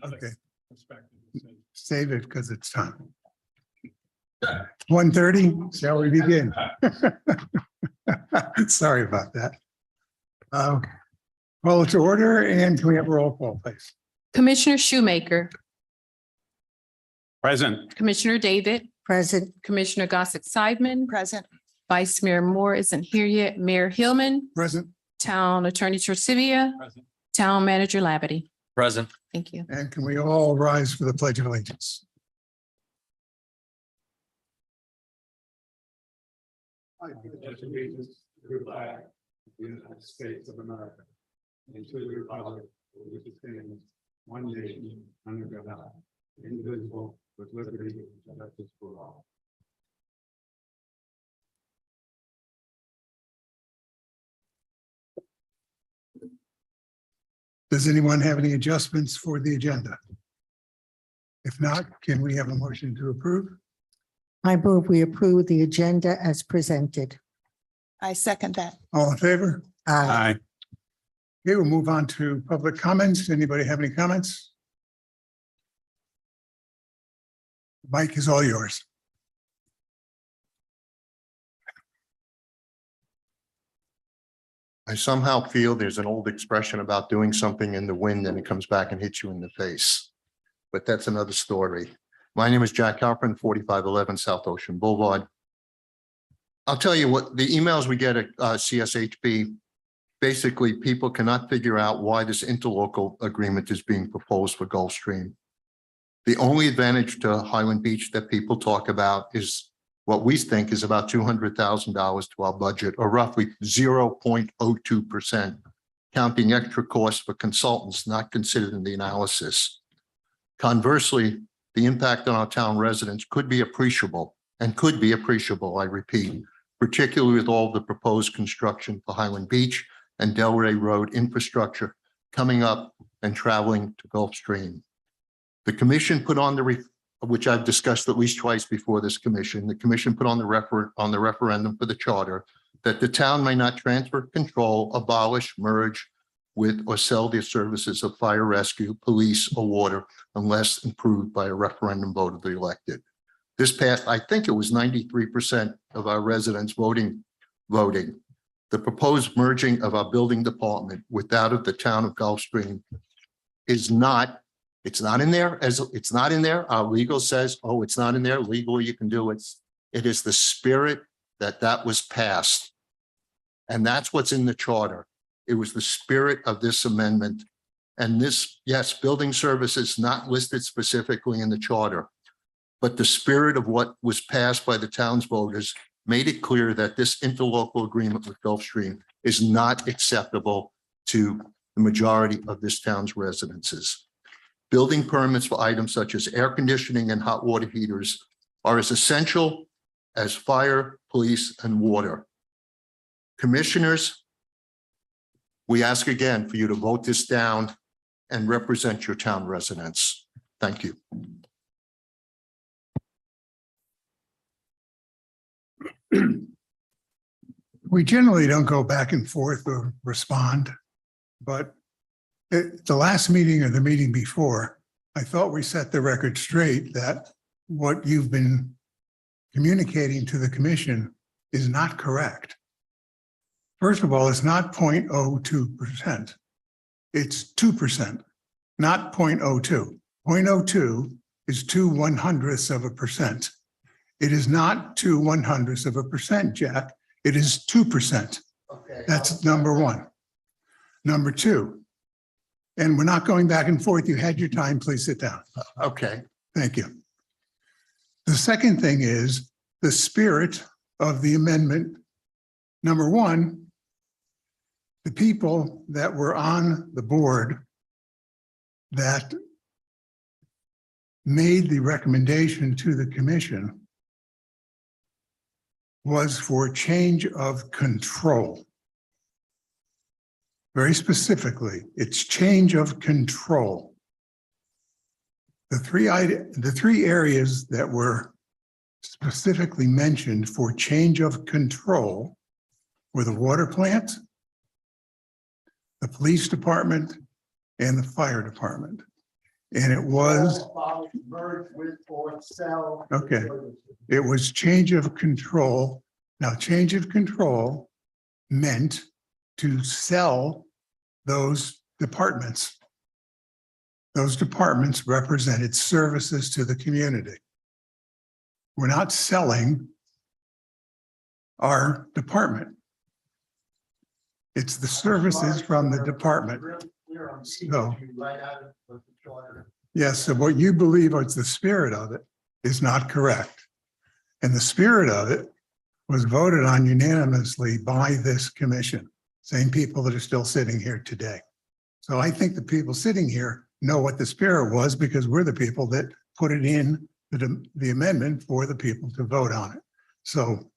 Okay. Save it because it's time. 1:30, shall we begin? Sorry about that. Call it to order, and can we have a roll call, please? Commissioner Shoemaker, Present. Commissioner David, Present. Commissioner Gossett Seidman, Present. Vice Mayor Moore isn't here yet, Mayor Hillman, Present, Town Attorney Tortivia, Present. Town Manager Labadie. Present. Thank you. and can we all rise for the Pledge of Allegiance? I pledge allegiance to the flag of the United States of America and to the republic for which it stands, one nation, under God, indivisible, with liberty and justice for all. Does anyone have any adjustments for the agenda? If not, can we have a motion to approve? I move we approve the agenda as presented. I second that. All in favor? Aye. Okay, we'll move on to public comments. Anybody have any comments? Mike is all yours. I somehow feel there's an old expression about doing something in the wind and it comes back and hits you in the face. But that's another story. My name is Jack Halpern, 4511 South Ocean Boulevard. I'll tell you what, the emails we get at CSHB, basically people cannot figure out why this interlocal agreement is being proposed for Gulfstream. The only advantage to Highland Beach that people talk about is what we think is about $200,000 to our budget, or roughly 0.02%, counting extra costs for consultants not considered in the analysis. Conversely, the impact on our town residents could be appreciable, I repeat, particularly with all the proposed construction for Highland Beach and Delray Road infrastructure coming up and traveling to Gulfstream. The commission put on which I've discussed at least twice before this commission, the commission put on the referendum for the charter that the town may not transfer control, abolish, merge with, or sell the services of fire rescue, police, or water unless approved by a referendum vote of the elected. This passed, I think it was 93% of our residents voting. The proposed merging of our building department with that of the town of Gulfstream is not, it's not in there. It's not in there. Our legal says, oh, it's not in there. Legally, you can do it. It is the spirit that was passed. And that's what's in the charter. It was the spirit of this amendment. And this, yes, building services not listed specifically in the charter, but the spirit of what was passed by the town's voters made it clear that this interlocal agreement with Gulfstream is not acceptable to the majority of this town's residences. Building permits for items such as air conditioning and hot water heaters are as essential as fire, police, and water. Commissioners, we ask again for you to vote this down and represent your town residents. Thank you. We generally don't go back and forth or respond, but at the last meeting or the meeting before, I thought we set the record straight that what you've been communicating to the commission is not correct. First of all, it's not 0.02%. It's 2%, not 0.02. 0.02 is 2/100%. It is not 2/100%, Jack. It is 2%. Okay. That's number one. Number two, And we're not going back and forth. You had your time. Please sit down. Okay, Thank you. The second thing is the spirit of the amendment. Number one, the people that were on the board that made the recommendation to the commission was for change of control. Very specifically, it's change of control. The three areas that were specifically mentioned for change of control were the water plant, the police department, and the fire department. And it was, okay, it was change of control. Now, change of control meant to sell those departments. Those departments represented services to the community. We're not selling our department. It's the services from the department. So, yes, so what you believe is the spirit of it is not correct. And the spirit of it was voted on unanimously by this commission, same people that are still sitting here today. So I think the people sitting here know what the spirit was because we're the people that put it in the amendment for the people to vote on it. So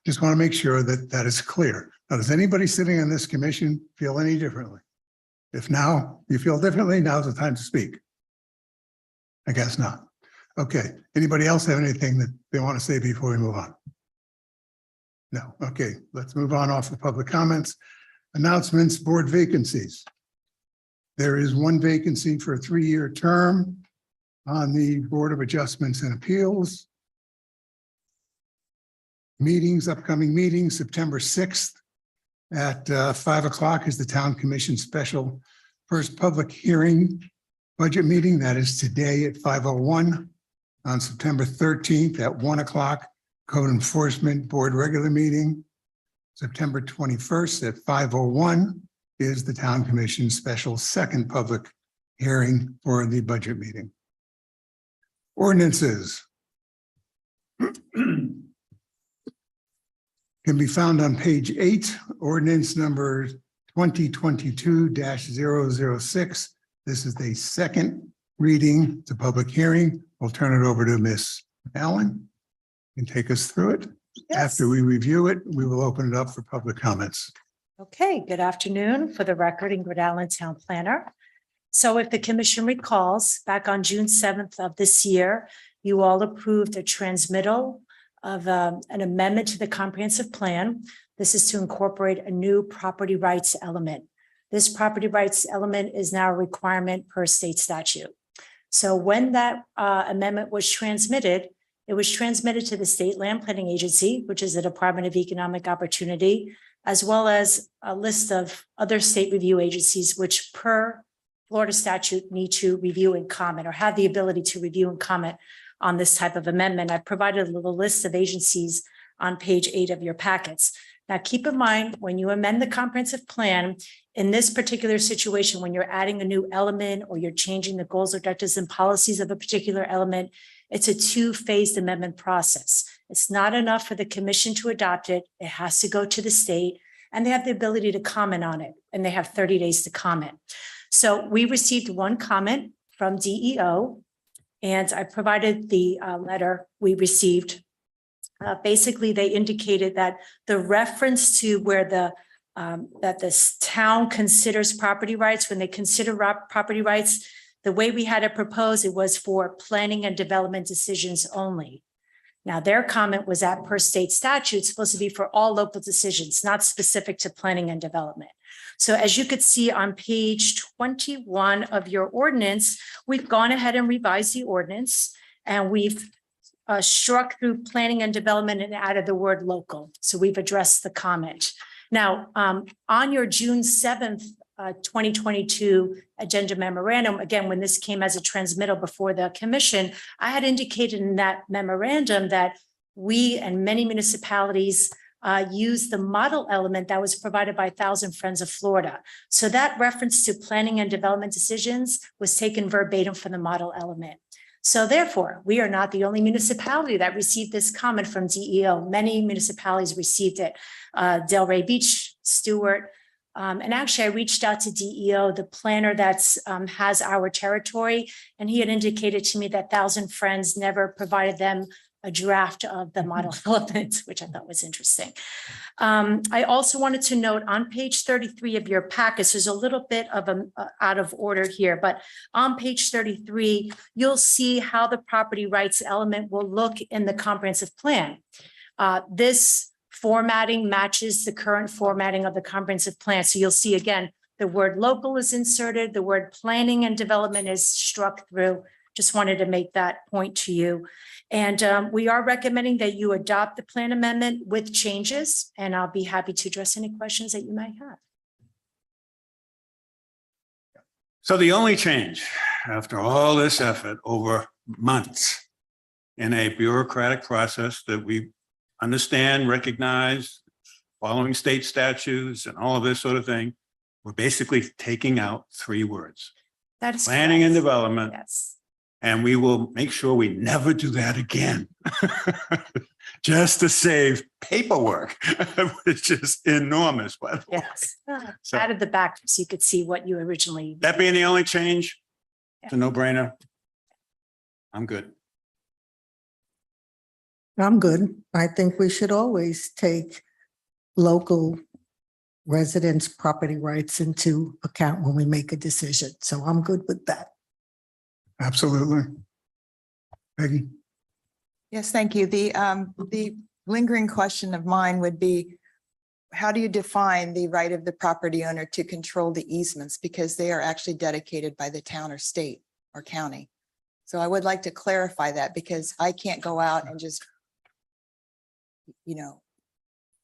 just want to make sure that that is clear. Now, does anybody sitting on this commission feel any differently? If now you feel differently, now's the time to speak. I guess not. Okay. Anybody else have anything that they want to say before we move on? No. Okay. Let's move on off the public comments. Announcements, board vacancies. There is one vacancy for a 3-year term on the Board of Adjustments and Appeals. Meetings, upcoming meetings, September 6th at 5 o'clock is the Town Commission special first public hearing budget meeting. That is today at 5:01. On September 13th at 1 o'clock, Code Enforcement Board regular meeting. September 21st at 5:01 is the Town Commission special second public hearing for the budget meeting. Ordinances can be found on page 8, ordinance number 2022-006. This is the second reading. It's a public hearing. We'll turn it over to Ms. Allen and take us through it. Yes. After we review it, we will open it up for public comments. Okay, good afternoon. For the record, Ingrid Allen, Town Planner. So if the commission recalls, back on June 7th of this year, you all approved a transmittal of an amendment to the comprehensive plan. This is to incorporate a new property rights element. This property rights element is now a requirement per state statute. So when that amendment was transmitted, it was transmitted to the State Land Planning Agency, which is the Department of Economic Opportunity, as well as a list of other state review agencies, which per Florida statute need to review and comment or have the ability to review and comment on this type of amendment. I provided a little list of agencies on page 8 of your packets. Now, keep in mind, when you amend the comprehensive plan, in this particular situation, when you're adding a new element or you're changing the goals, objectives, and policies of a particular element, it's a 2-phased amendment process. It's not enough for the commission to adopt it. It has to go to the state, and they have the ability to comment on it, and they have 30 days to comment. So we received one comment from DEO, and I provided the letter we received. Basically, they indicated that the reference to where that this town considers property rights, when they consider property rights, the way we had it proposed, it was for planning and development decisions only. Now, their comment was that per state statute, it's supposed to be for all local decisions, not specific to planning and development. So as you could see on page 21 of your ordinance, we've gone ahead and revised the ordinance, and we've struck through planning and development and added the word local. So we've addressed the comment. Now, on your June 7th, 2022 agenda memorandum, again, when this came as a transmittal before the commission, I had indicated in that memorandum that we and many municipalities used the model element that was provided by Thousand Friends of Florida. So that reference to planning and development decisions was taken verbatim from the model element. So therefore, we are not the only municipality that received this comment from DEO. Many municipalities received it. Delray Beach, Stewart, and actually I reached out to DEO, the planner that's has our territory, and he had indicated to me that Thousand Friends never provided them a draft of the model element, which I thought was interesting. I also wanted to note on page 33 of your packets, there's a little bit of a out of order here, but on page 33, you'll see how the property rights element will look in the comprehensive plan. This formatting matches the current formatting of the comprehensive plan. So you'll see again, the word local is inserted, the word planning and development is struck through. Just wanted to make that point to you. And we are recommending that you adopt the plan amendment with changes, and I'll be happy to address any questions that you might have. So the only change after all this effort over months in a bureaucratic process that we understand, recognize, following state statutes and all of this sort of thing, we're basically taking out 3 words, That is planning and correct. development. Yes. And we will make sure we never do that again. Just to save paperwork, which is enormous, by the way. Yes. So Added the back so you could see what you originally. that being the only change, it's a no-brainer. I'm good. I'm good. I think we should always take local residents' property rights into account when we make a decision. So I'm good with that. Absolutely. Peggy? Yes, thank you. The lingering question of mine would be, how do you define the right of the property owner to control the easements? Because they are actually dedicated by the town or state or county. So I would like to clarify that, because I can't go out and just,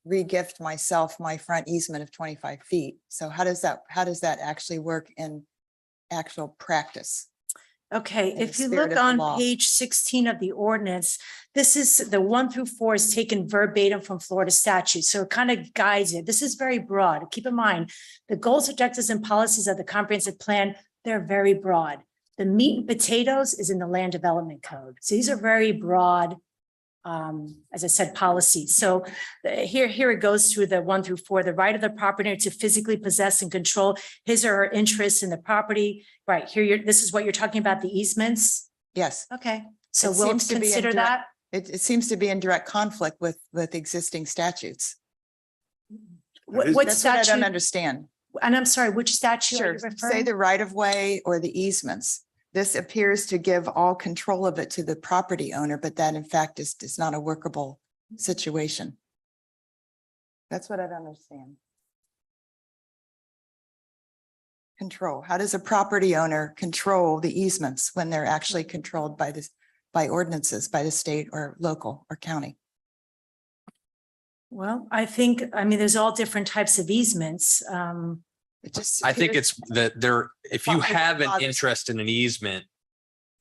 re-gift myself my front easement of 25 feet. So how does that actually work in actual practice? Okay, in the if you spirit look of the on law. page 16 of the ordinance, this is the 1 through 4 is taken verbatim from Florida statute. So it kind of guides it. This is very broad. Keep in mind, the goals, objectives, and policies of the comprehensive plan, they're very broad. The meat and potatoes is in the land development code. So these are very broad, as I said, policies. So here it goes through the 1 through 4, the right of the property owner to physically possess and control his or her interests in the property. Right here, this is what you're talking about, the easements. Yes, Okay, so It we'll seems to be in consider direct- that. it seems to be in direct conflict with existing statutes. What That's what I don't statute? understand. And I'm sorry, which statute are Sure, you say referring? the right of way or the easements. This appears to give all control of it to the property owner, but that in fact is not a workable situation. That's what I don't understand. Control. How does a property owner control the easements when they're actually controlled by ordinances, by the state or local or county? Well, I mean, there's all different types of easements. It just I think appears- it's that if you Well, have an obviously- interest in an easement,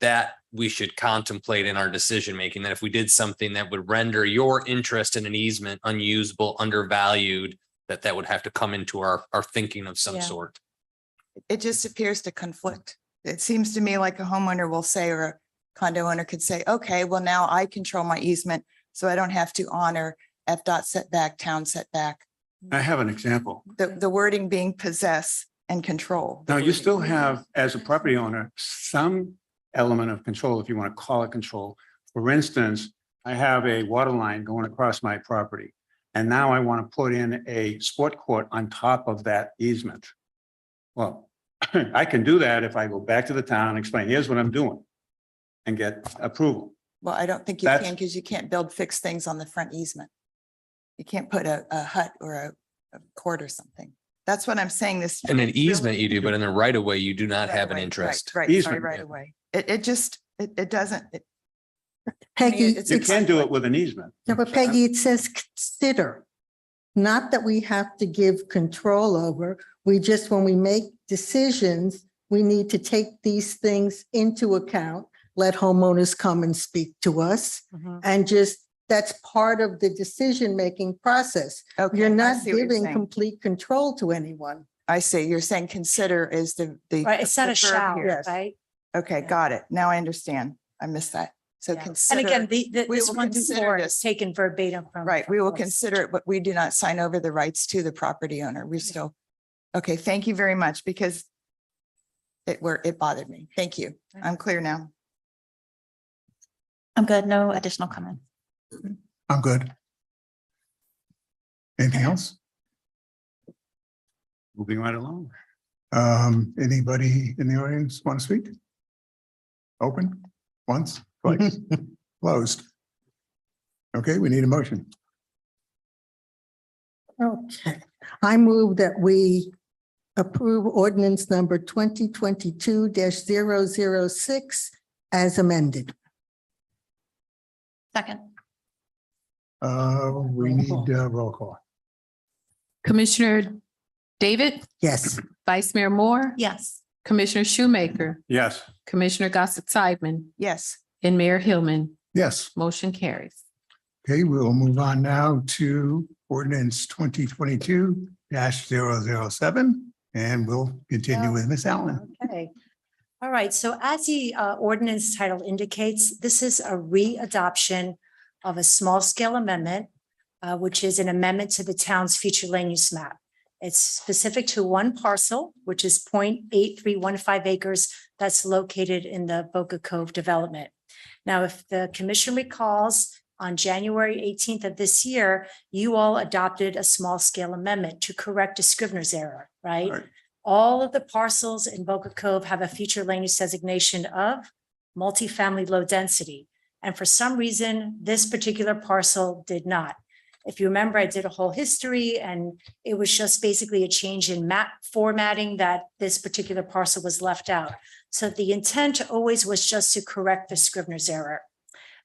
that we should contemplate in our decision making, that if we did something that would render your interest in an easement unusable, undervalued, that would have to come into our thinking of some Yeah. sort. It just appears to conflict. It seems to me like a homeowner will say, or a condo owner could say, okay, well, now I control my easement, so I don't have to honor FDOT setback, town setback. I have an example. The wording being possess and control. the Now, you wording. still have, as a property owner, some element of control, if you want to call it control. For instance, I have a water line going across my property, and now I want to put in a sport court on top of that easement. Well, I can do that if I go back to the town and explain, here's what I'm doing, and get approval. Well, I don't think you That's- can, because you can't build fixed things on the front easement. You can't put a hut or a court or something. That's what I'm saying. This. In an it's easement really- you do, but in the right of way, you do not Right have an away, interest. Right, sorry, Easement, right yeah. away. It doesn't. Peggy, it's- You can do it with an easement. no, but Peggy, it says consider. Not that we have to give control over. We just, when we make decisions, we need to take these things into account, let homeowners come and speak to us Mhm. and just that's part of the decision-making process. Okay, You're I not see what you're giving saying. complete control to anyone. I see. You're saying consider is the. Right, it's not a the verb shall, here. Yes. right? Okay, Yeah. got it. Now I understand. I missed that. So Yeah. And consider. again, we this will one consider floor is this. taken verbatim from. Right, we will from- consider it, but we do not sign over the rights to the property owner. We're still, okay, thank you very much because it bothered me. Thank you. I'm clear now. I'm good. No additional comment. I'm good. Anything else? Moving right along. Anybody in the audience want to speak? Open, once, twice, closed. Okay, we need a motion. Okay, I move that we approve ordinance number 2022-006 as amended. Second. We need roll call. Commissioner David, Yes. Vice Mayor Moore, Yes. Commissioner Shoemaker, Yes. Commissioner Gossett Sideman, Yes, and Mayor Hillman. Yes, Motion carries. okay, we'll move on now to ordinance 2022-007, and we'll continue with Ms. Allen. Okay. All right, so as the ordinance title indicates, this is a readoption of a small scale amendment, which is an amendment to the town's future land use map. It's specific to one parcel, which is 0.8315 acres that's located in the Boca Cove development. Now, if the commission recalls, on January 18th of this year, you all adopted a small scale amendment to correct a Scrivener's error, right? Right. All of the parcels in Boca Cove have a future land use designation of multifamily low density. And for some reason, this particular parcel did not. If you remember, I did a whole history and it was just basically a change in map formatting that this particular parcel was left out. So the intent always was just to correct the Scrivener's error.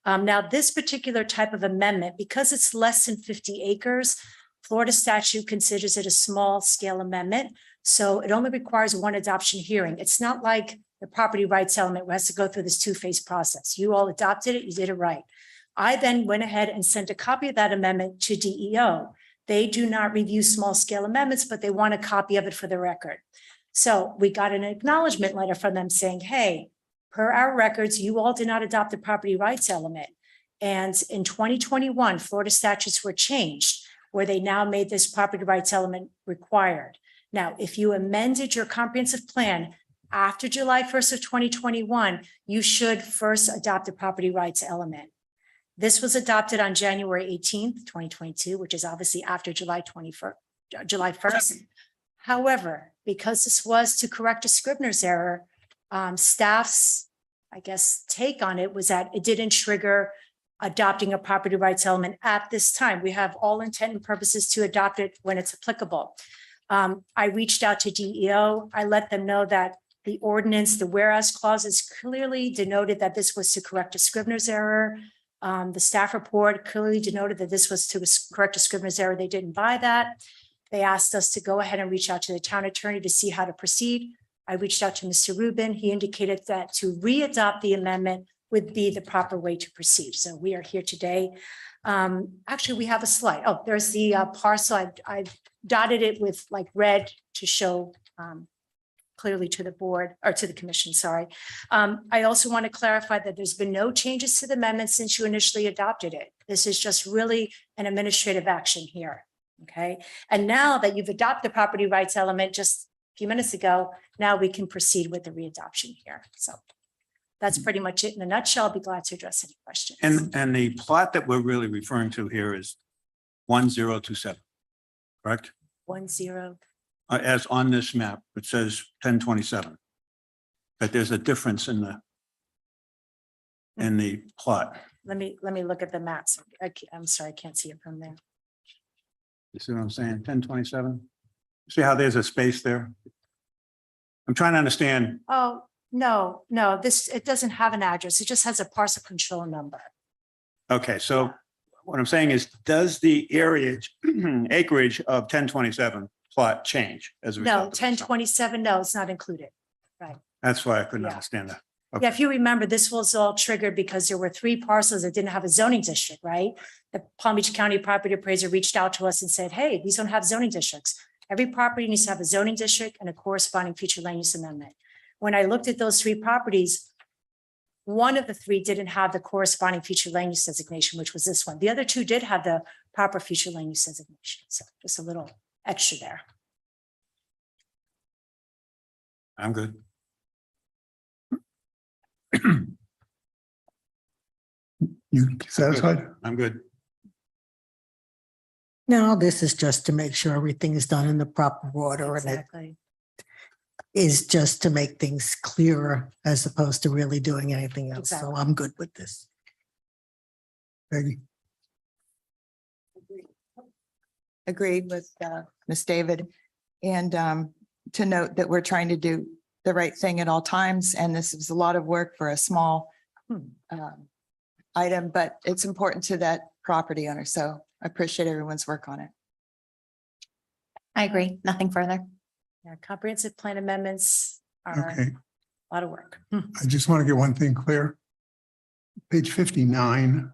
Now, this particular type of amendment, because it's less than 50 acres, Florida statute considers it a small scale amendment. So it only requires one adoption hearing. It's not like the property rights element has to go through this two-phase process. You all adopted it, you did it right. I then went ahead and sent a copy of that amendment to DEO. They do not review small scale amendments, but they want a copy of it for the record. So we got an acknowledgement letter from them saying, hey, per our records, you all did not adopt the property rights element. And in 2021, Florida statutes were changed where they now made this property rights element required. Now, if you amended your comprehensive plan after July 1st of 2021, you should first adopt the property rights element. This was adopted on January 18th, 2022, which is obviously after July 1st. However, because this was to correct a Scrivener's error, staff's, I guess, take on it was that it didn't trigger adopting a property rights element at this time. We have all intent and purposes to adopt it when it's applicable. I reached out to DEO. I let them know that the ordinance, the whereas clauses clearly denoted that this was to correct a Scrivener's error. The staff report clearly denoted that this was to correct a Scrivener's error. They didn't buy that. They asked us to go ahead and reach out to the town attorney to see how to proceed. I reached out to Mr. Rubin. He indicated that to re-adopt the amendment would be the proper way to proceed. So we are here today. Actually, we have a slide. Oh, there's the parcel. I've dotted it with like red to show clearly to the board or to the commission, sorry. I also want to clarify that there's been no changes to the amendment since you initially adopted it. This is just really an administrative action here, okay? And now that you've adopted the property rights element just a few minutes ago, now we can proceed with the readoption here. So that's pretty much it in a nutshell. I'll be glad to address any questions. And the plot that we're really referring to here is 1027, correct? 10. As on this map, it says 1027. But there's a difference in the plot. Let me look at the maps. I'm sorry, I can't see it from there. You see what I'm saying? 1027. See how there's a space there? I'm trying to understand. Oh, no, it doesn't have an address. It just has a parcel control number. Okay, so what I'm saying is, does the area acreage of 1027 plot change as a result? No, of this? 1027, no, it's not included. That's why I couldn't Yeah. understand that. Yeah, if you remember, this was all triggered because there were 3 parcels that didn't have a zoning district, right? The Palm Beach County property appraiser reached out to us and said, hey, these don't have zoning districts. Every property needs to have a zoning district and a corresponding future land use amendment. When I looked at those 3 properties, one of the 3 didn't have the corresponding future land use designation, which was this one. The other 2 did have the proper future land use designation. So just a little extra there. I'm good. You satisfied? I'm good. Now, this is just to make sure everything is done in the proper order and it Exactly. is just to make things clearer as opposed to really doing anything else. So Exactly. I'm good with this. Peggy? Agreed with Ms. David. And to note that we're trying to do the right thing at all times, and this is a lot of work for a small item, but it's important to that property owner. So I appreciate everyone's work on it. I agree. Nothing further. Yeah, comprehensive plan amendments are Okay, a lot of work. I just want to get one thing clear. Page 59,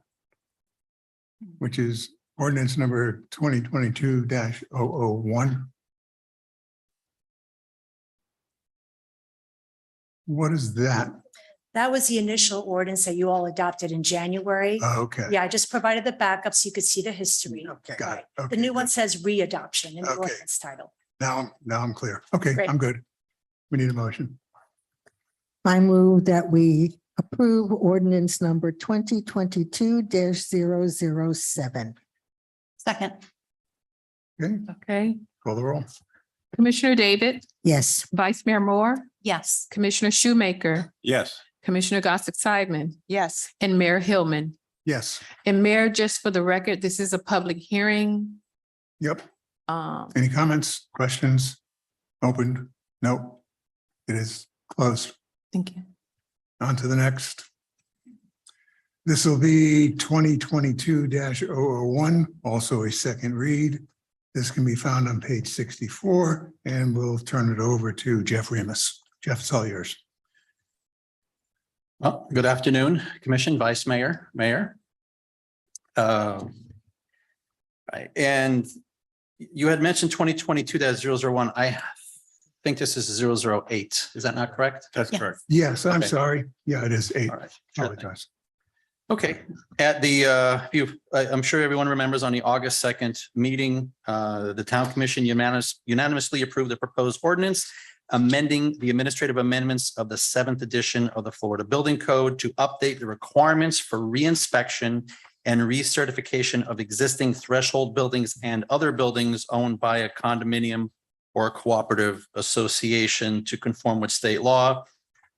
which is ordinance number 2022-001. What is that? That was the initial ordinance that you all adopted in January. Okay. Yeah, I just provided the backup so you could see the history. Okay. Got it. The Okay, new good. one says re-adoption in the Okay. ordinance title. Now I'm clear. Okay, Great. I'm good. We need a motion. I move that we approve ordinance number 2022-007. Second. Okay, Okay. call the roll. Commissioner David, Yes. Vice Mayor Moore, Yes. Commissioner Shoemaker, Yes. Commissioner Gossett Sideman, Yes, and Mayor Hillman. Yes, And Mayor, just for the record, this is a public hearing. yep. Um, Any comments, questions? Opened? Nope. It is closed. thank you. On to the next. This will be 2022-001, also a second read. This can be found on page 64, and we'll turn it over to Jeff Remus. Jeff, it's all yours. Well, good afternoon, Commission, Vice Mayor, Mayor. Right, and you had mentioned 2022-001. I think this is 008. Is that not correct? That's Yeah. correct. Yes, I'm Okay. sorry. Yeah, it is 8. All right. sure thing. Apologize. Okay, at the, I'm sure everyone remembers on the August 2nd meeting, the Town Commission unanimously approved the proposed ordinance amending the administrative amendments of the 7th edition of the Florida Building Code to update the requirements for reinspection and recertification of existing threshold buildings and other buildings owned by a condominium or a cooperative association to conform with state law.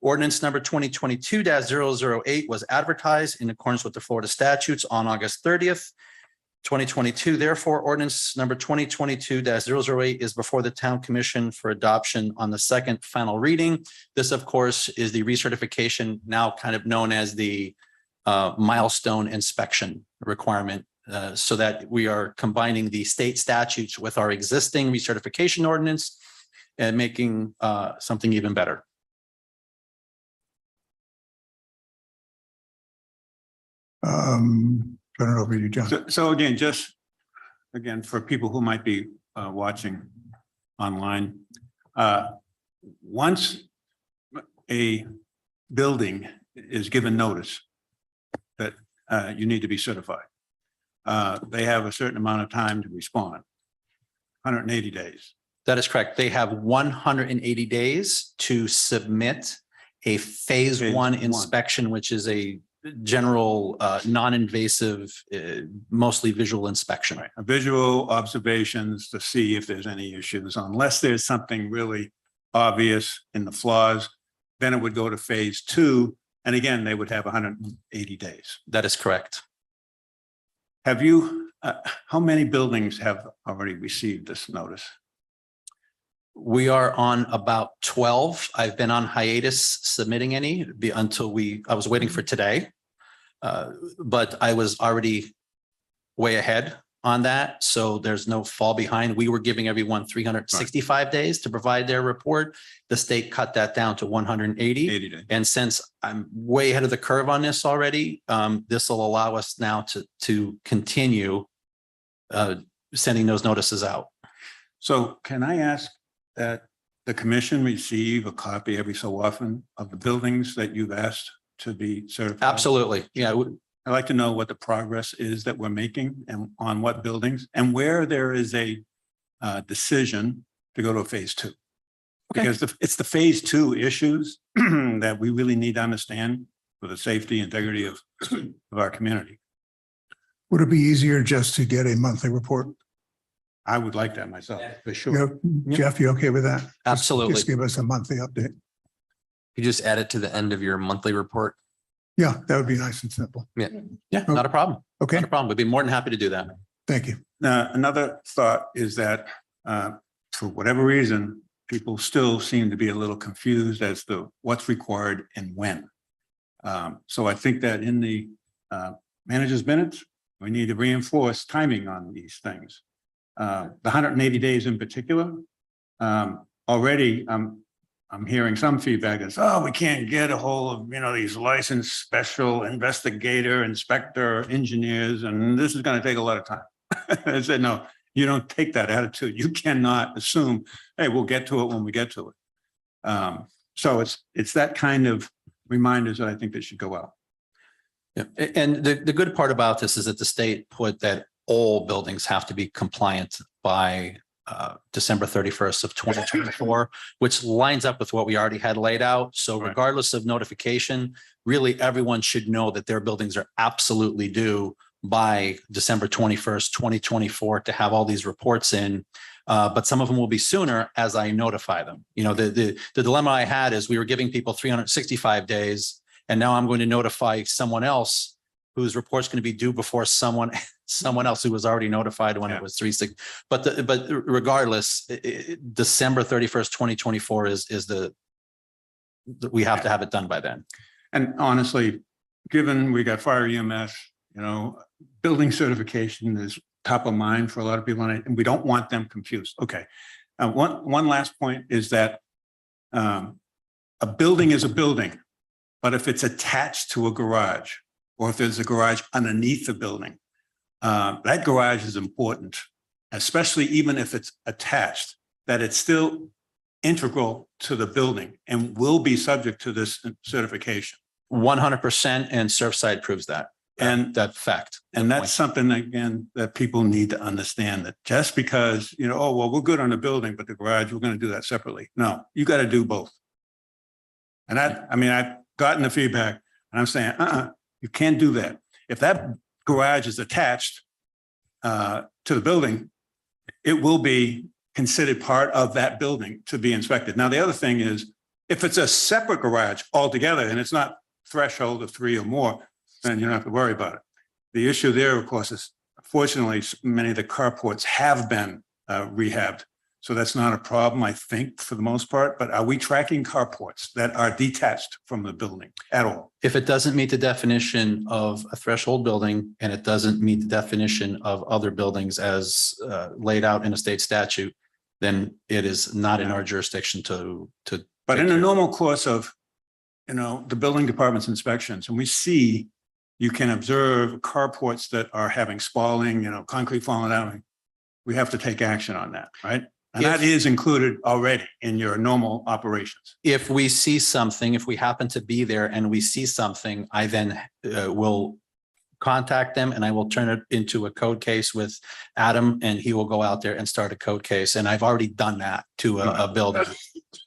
Ordinance number 2022-008 was advertised in accordance with the Florida statutes on August 30th, 2022. Therefore, ordinance number 2022-008 is before the Town Commission for adoption on the second final reading. This, of course, is the recertification, now kind of known as the milestone inspection requirement, so that we are combining the state statutes with our existing recertification ordinance and making something even better. Turn it over to you, John. So again, just again, for people who might be watching online, once a building is given notice that you need to be certified, they have a certain amount of time to respond, 180 days. That is correct. They have 180 days to submit a phase Phase one one. inspection, which is a general, non-invasive, mostly visual inspection. Right, visual observations to see if there's any issues, unless there's something really obvious in the flaws, then it would go to phase 2. And again, they would have 180 days. That is correct. Have you, how many buildings have already received this notice? We are on about 12. I've been on hiatus submitting any until I was waiting for today. But I was already way ahead on that. So there's no fall behind. We were giving everyone 365 days to provide their report. The state cut that down to 180. 80 days. And since I'm way ahead of the curve on this already, this will allow us now to continue sending those notices out. So can I ask that the commission receive a copy every so often of the buildings that you've asked to be certified? Absolutely. Yeah. I'd like to know what the progress is that we're making and on what buildings and where there is a decision to go to a phase 2. Okay. Because it's the phase 2 issues that we really need to understand for the safety, integrity of our community. Would it be easier just to get a monthly report? I would like that myself, for sure. Jeff, you okay with that? Absolutely. Just give us a monthly update. You just add it to the end of your monthly report. Yeah, that would be nice and simple. Yeah, not a problem. Okay, Not a problem. We'd be more than happy to do that. thank you. Now, another thought is that for whatever reason, people still seem to be a little confused as to what's required and when. So I think that in the manager's minutes, we need to reinforce timing on these things. The 180 days in particular, already I'm hearing some feedback is, oh, we can't get a hold of, these licensed special investigator, inspector, engineers, and this is going to take a lot of time. I said, no, you don't take that attitude. You cannot assume, hey, we'll get to it when we get to it. So it's that kind of reminders that I think that should go out. Yeah. And the good part about this is that the state put that all buildings have to be compliant by December 31st of 2024, which lines up with what we already had laid out. So Right. regardless of notification, really everyone should know that their buildings are absolutely due by December 21st, 2024 to have all these reports in. But some of them will be sooner as I notify them. The dilemma I had is we were giving people 365 days, and now I'm going to notify someone else whose report's going to be due before someone else who was already notified when Yeah. it was 360. But regardless, December 31st, 2024 is we have to have it done by then. And honestly, given we got fire EMS, building certification is top of mind for a lot of people, and we don't want them confused. Okay. One last point is that a building is a building, but if it's attached to a garage, or if there's a garage underneath the building, that garage is important, especially even if it's attached, that it's still integral to the building and will be subject to this certification. 100%, and Surfside proves that. And that fact. And that's something, again, that people need to understand, that just because, oh, well, we're good on the building, but the garage, we're going to do that separately. No, you got to do both. And I've gotten the feedback and I'm saying, you can't do that. If that garage is attached to the building, it will be considered part of that building to be inspected. Now, the other thing is, if it's a separate garage altogether and it's not threshold of 3 or more, then you don't have to worry about it. The issue there, of course, is fortunately, many of the carports have been rehabbed. So that's not a problem, I think, for the most part. But are we tracking carports that are detached from the building at all? If it doesn't meet the definition of a threshold building, and it doesn't meet the definition of other buildings as laid out in a state statute, then it is not in our jurisdiction to. But in the normal course of, the building department's inspections, and we see, you can observe carports that are having spalling, concrete falling out. We have to take action on that, right? And that is included already in your normal operations. If we see something, if we happen to be there and we see something, I then will contact them and I will turn it into a code case with Adam, and he will go out there and start a code case. And I've already done that to a building.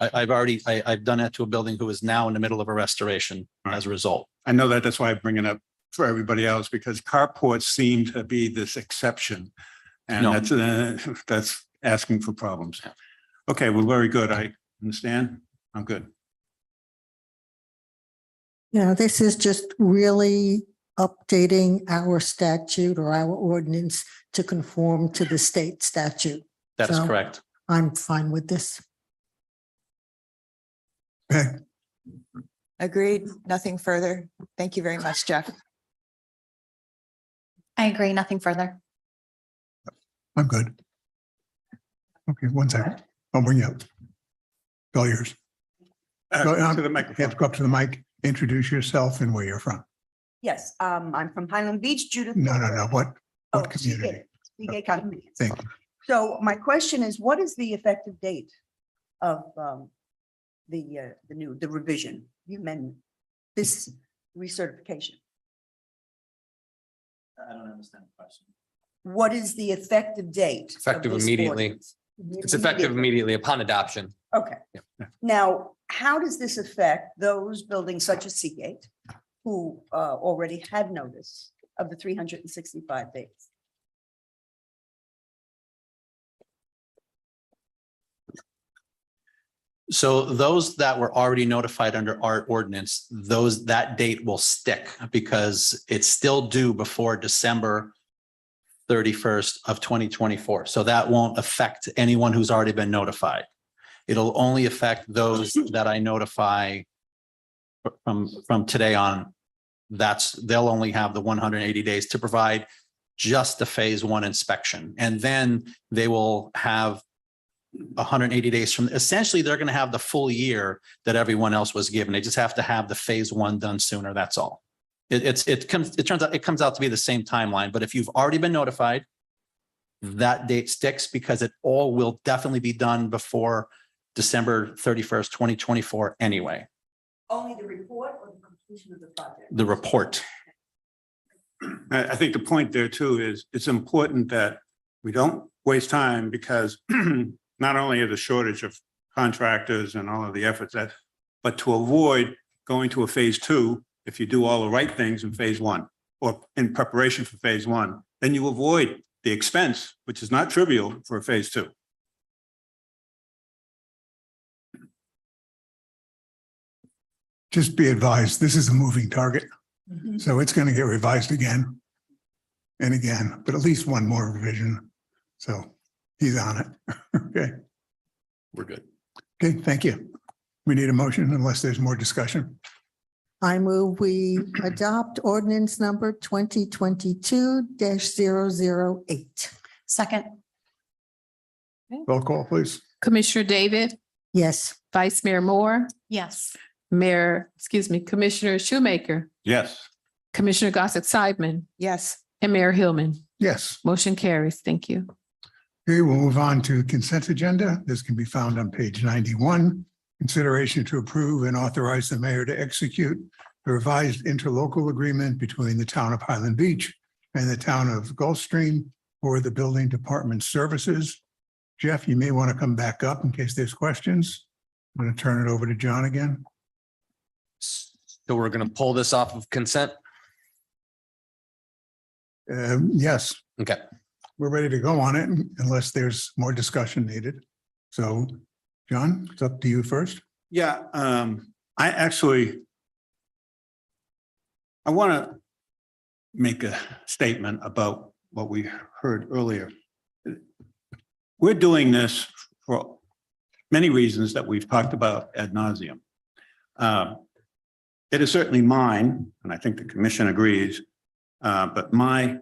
I've done that to a building who is now in the middle of a restoration as a result. I know that, that's why I bring it up for everybody else, because carports seem to be this exception. And No. that's asking for problems. Okay, well, very good. I understand. I'm good. Yeah, this is just really updating our statute or our ordinance to conform to the state statute. That is So- correct. I'm fine with this. Okay, Agreed. Nothing further. Thank you very much, Jeff. I agree, nothing further. I'm good. Okay, one second. I'll bring you up. It's all yours. Go To the You have microphone. to go up to the mic, introduce yourself and where you're from. Yes, I'm from Highland Beach, Judith. No, no, no. Thorpe. What Oh, community? CK community. Thank you. So my question is, what is the effective date of the revision, the amendment, this recertification? I don't understand the question. What is the effective date? of Effective this immediately. ordinance? It's effective immediately upon adoption. Okay. Yeah. Now, how does this affect those buildings such as Seagate who already had notice of the 365 days? So those that were already notified under our ordinance, that date will stick because it's still due before December 31st of 2024. So that won't affect anyone who's already been notified. It'll only affect those that I notify from today on. They'll only have the 180 days to provide just the phase one inspection. And then they will have 180 days from, essentially, they're going to have the full year that everyone else was given. They just have to have the phase one done sooner. That's all. It comes out to be the same timeline, but if you've already been notified, that date sticks because it all will definitely be done before December 31st, 2024 anyway. Only the report or the completion of the project? The report. I think the point there too is it's important that we don't waste time because not only of the shortage of contractors and all of the efforts but to avoid going to a phase two, if you do all the right things in phase one or in preparation for phase one, then you avoid the expense, which is not trivial for a phase two. Just be advised, this is a moving target, so it's going to get revised again and again, but at least one more revision. So he's on it. Okay. We're good. Okay, thank you. We need a motion unless there's more discussion. I move we adopt ordinance number 2022-008. Second. Roll call, please. Commissioner David, Yes, Vice Mayor Moore, Yes. Commissioner Shoemaker, Yes. Commissioner Gossett Sideman, Yes. and Mayor Hillman. Yes. Motion carries. Thank you. Okay, we'll move on to consent agenda. This can be found on page 91. Consideration to approve and authorize the mayor to execute the revised interlocal agreement between the town of Highland Beach and the town of Gulfstream for the building department services. Jeff, you may want to come back up in case there's questions. I'm going to turn it over to John again. So we're going to pull this off of consent. Yes, Okay. we're ready to go on it unless there's more discussion needed. So, John, it's up to you first. Yeah, I want to make a statement about what we heard earlier. We're doing this for many reasons that we've talked about ad nauseum. It is certainly mine, and I think the commission agrees, but my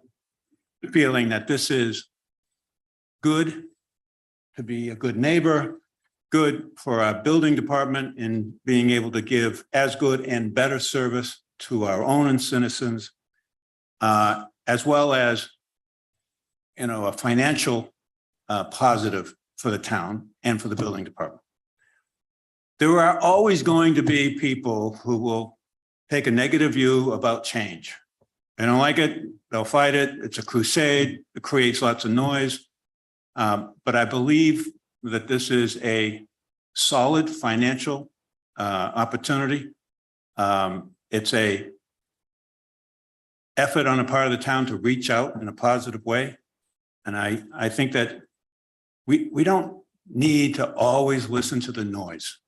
feeling that this is good to be a good neighbor, good for our building department in being able to give as good and better service to our own citizens, as well as, a financial positive for the town and for the building department. There are always going to be people who will take a negative view about change. They don't like it, they'll fight it. It's a crusade. It creates lots of noise. But I believe that this is a solid financial opportunity. It's a effort on the part of the town to reach out in a positive way. And I think that we don't need to always listen to the noise.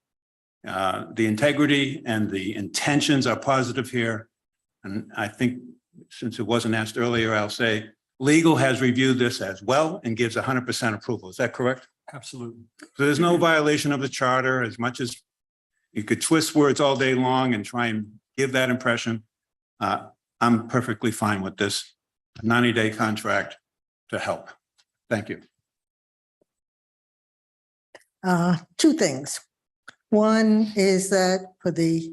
The integrity and the intentions are positive here. And I think since it wasn't asked earlier, I'll say legal has reviewed this as well and gives 100% approval. Is that correct? Absolutely. So there's no violation of the charter, as much as you could twist words all day long and try and give that impression. I'm perfectly fine with this 90-day contract to help. Thank you. Two things. One is that for the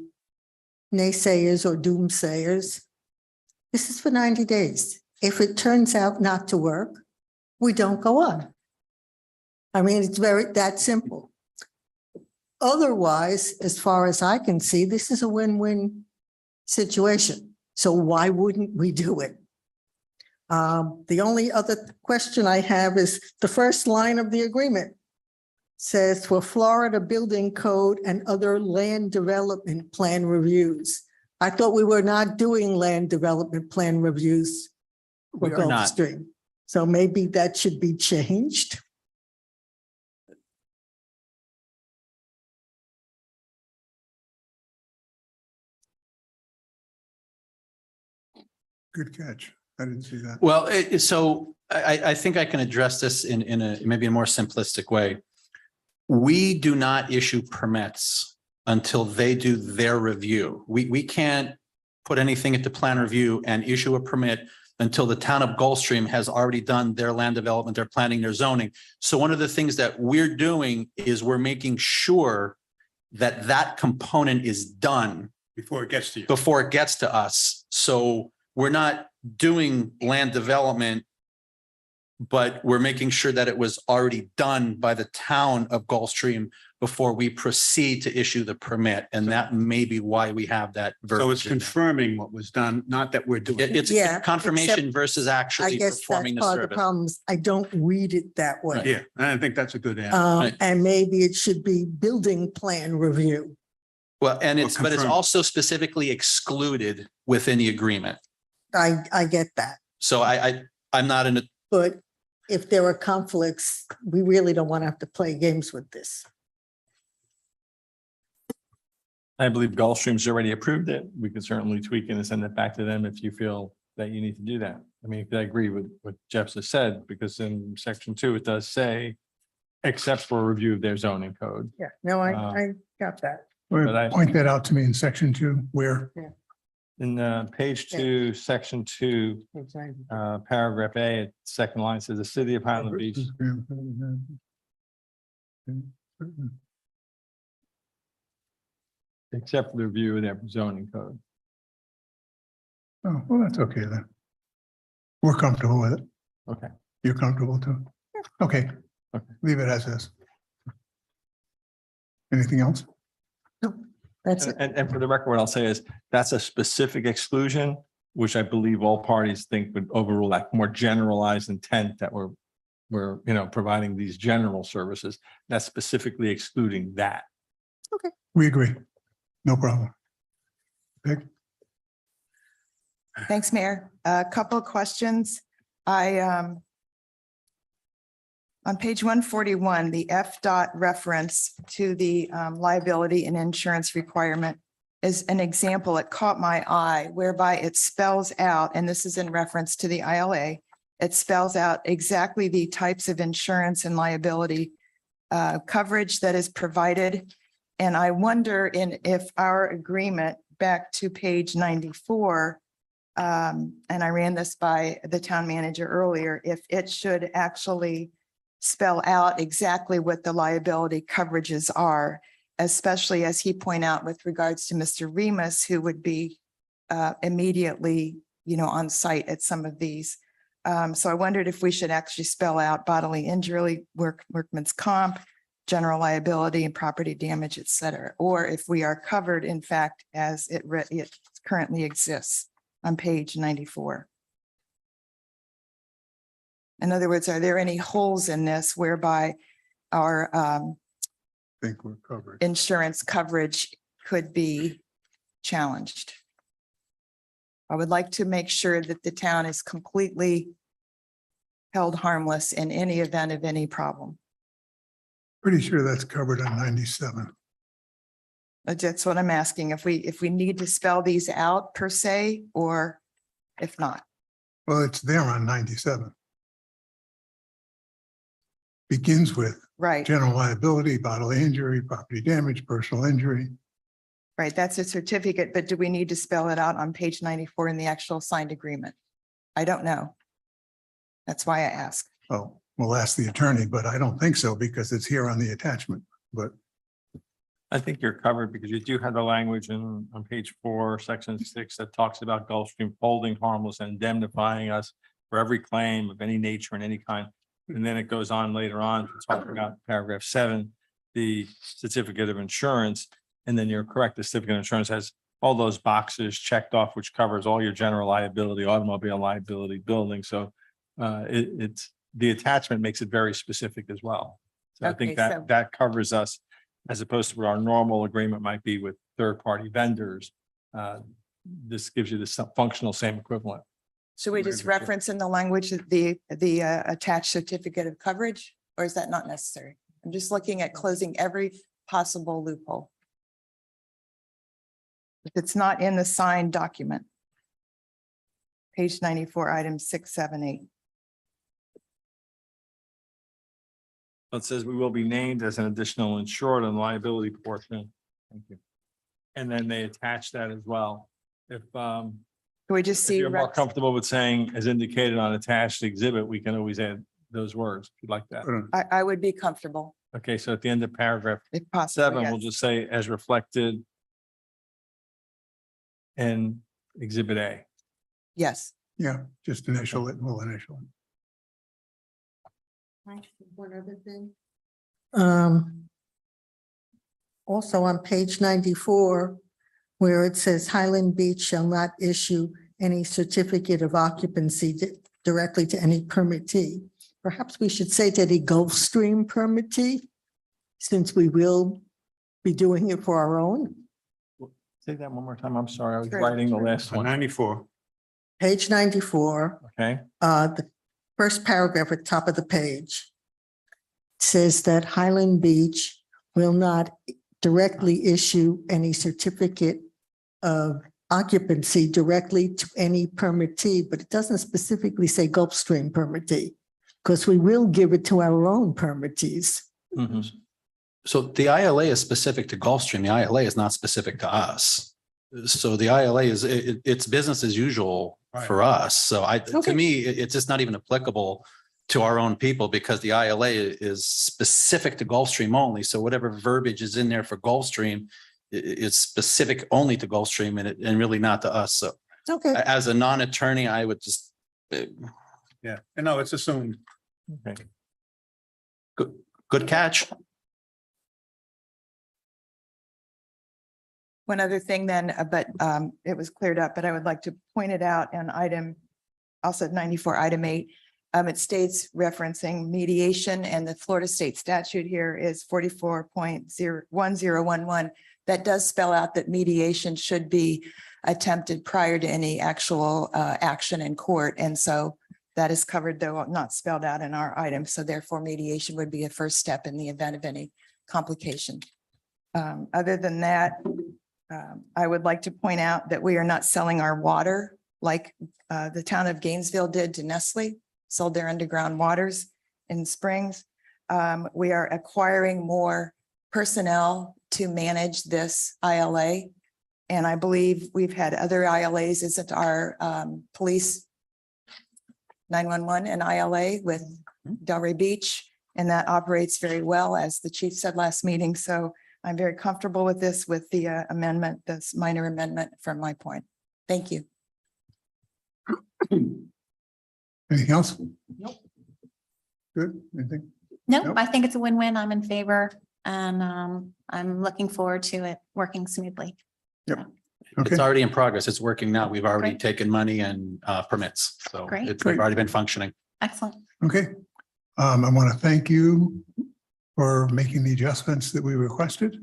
naysayers or doomsayers, this is for 90 days. If it turns out not to work, we don't go on. I mean, it's that simple. Otherwise, as far as I can see, this is a win-win situation. So why wouldn't we do it? The only other question I have is the first line of the agreement says for Florida Building Code and other land development plan reviews. I thought we were not doing land development plan reviews for We are not. Gulfstream. So maybe that should be changed. Good catch. I didn't see that. Well, so I think I can address this in a maybe a more simplistic way. We do not issue permits until they do their review. We can't put anything into plan review and issue a permit until the town of Gulfstream has already done their land development, their planning, their zoning. So one of the things that we're doing is we're making sure that that component is done Before it gets to you. before it gets to us. So we're not doing land development, but we're making sure that it was already done by the town of Gulfstream before we proceed to issue the permit. And that may be why we have that So it's verbiage in there. confirming what was done, not that we're doing. It's Yeah, confirmation except versus I actually guess that's performing the part of the service. problems. I don't read it that way. Yeah, and I think that's a good answer. Right. And maybe it should be building plan review. Well, and it's, but it's confirm. also specifically excluded within the agreement. I get that. So I'm not in a, But if there are conflicts, we really don't want to have to play games with this. I believe Gulfstream's already approved it. We could certainly tweak it and send it back to them if you feel that you need to do that. I mean, I agree with what Jeff just said, because in section 2, it does say, except for a review of their zoning code. Yeah, no, Uh, I got that. But I- Point that out to me in section 2, where, In page 2, section 2, paragraph A, second line says the city of Highland Beach. Except for the review of their zoning code. Oh, well, that's okay then. We're comfortable with it. Okay. You're comfortable too? Okay. Okay. Leave it as is. Anything else? That's it. And for the record, what I'll say is that's a specific exclusion, which I believe all parties think would overrule that more generalized intent that we're providing these general services. That's specifically excluding that. We agree. No problem. Peg? Thanks, Mayor. A couple of questions. On page 141, the FDOT reference to the liability and insurance requirement is an example. It caught my eye whereby it spells out, and this is in reference to the ILA, it spells out exactly the types of insurance and liability coverage that is provided. And I wonder if our agreement back to page 94, and I ran this by the town manager earlier, if it should actually spell out exactly what the liability coverages are, especially as he pointed out with regards to Mr. Remus, who would be immediately, on site at some of these. So I wondered if we should actually spell out bodily injury, workman's comp, general liability and property damage, et cetera, or if we are covered, in fact, as it currently exists on page 94. In other words, are there any holes in this whereby our Think we're covered. insurance coverage could be challenged? I would like to make sure that the town is completely held harmless in any event of any problem. Pretty sure that's covered on 97. That's what I'm asking, if we need to spell these out per se, or if not. Well, it's there on 97. Begins with Right, general liability, bodily injury, property damage, personal injury. right. That's a certificate, but do we need to spell it out on page 94 in the actual signed agreement? I don't know. That's why I ask. Oh, we'll ask the attorney, but I don't think so because it's here on the attachment, but I think you're covered because you do have the language in, on page 4, section 6, that talks about Gulfstream holding harmless and indemnifying us for every claim of any nature and any kind. And then it goes on later on to talk about paragraph 7, the certificate of insurance. And then you're correct, the certificate of insurance has all those boxes checked off, which covers all your general liability, automobile liability, building. So it's, the attachment makes it very specific as well. So I think Okay, so- that covers us as opposed to what our normal agreement might be with third-party vendors. This gives you the functional same equivalent. Should we just reference in the language of the attached certificate of coverage, or is that not necessary? I'm just looking at closing every possible loophole. If it's not in the signed document. Page 94, items 6, 7, 8. It says we will be named as an additional insured on the liability portion. Thank you. And then they attach that as well. If Can we just if see? you're more Rex? comfortable with saying as indicated on attached exhibit, we can always add those words if you'd like that. I would be comfortable Okay, so at the end of paragraph if possible. 7, we'll yes. just say as reflected in exhibit A. Yes. yeah, just initial it, we'll initial it. One other thing. Also on page 94, where it says Highland Beach shall not issue any certificate of occupancy directly to any permittee. Perhaps we should say to the Gulfstream permittee, since we will be doing it for our own. Say that one more time. I'm sorry. I was Sure, writing the sure. last one. 94. Page 94, Okay, the first paragraph at top of the page says that Highland Beach will not directly issue any certificate of occupancy directly to any permittee, but it doesn't specifically say Gulfstream permittee, because we will give it to our own permittees. Mhm. So the ILA is specific to Gulfstream. The ILA is not specific to us. So the ILA is, it's business as usual for us. So to Okay. me, it's just not even applicable to our own people because the ILA is specific to Gulfstream only. So whatever verbiage is in there for Gulfstream is specific only to Gulfstream and really not to us. So Okay, as a non-attorney, I would just, Yeah, and no, it's assumed. okay. good catch. One other thing then, but it was cleared up, but I would like to point it out in item, also 94, item 8. It states referencing mediation, and the Florida state statute here is 44.1011. That does spell out that mediation should be attempted prior to any actual action in court. And so that is covered, though not spelled out in our item. So therefore, mediation would be a first step in the event of any complication. Other than that, I would like to point out that we are not selling our water like the town of Gainesville did to Nestle, sold their underground waters in Springs. We are acquiring more personnel to manage this ILA. And I believe we've had other ILAs, isn't our police 911 and ILA with Delray Beach, and that operates very well, as the chief said last meeting. So I'm very comfortable with this, with the amendment, this minor amendment from my point. Thank you. Anything else? Nope. Good, anything? No, Nope. I think it's a win-win. I'm in favor and I'm looking forward to it working smoothly. Okay, It's already in progress. It's working now. We've already Great. taken money and permits. So Great. it's Great. already been functioning. Excellent. okay. I want to thank you for making the adjustments that we requested.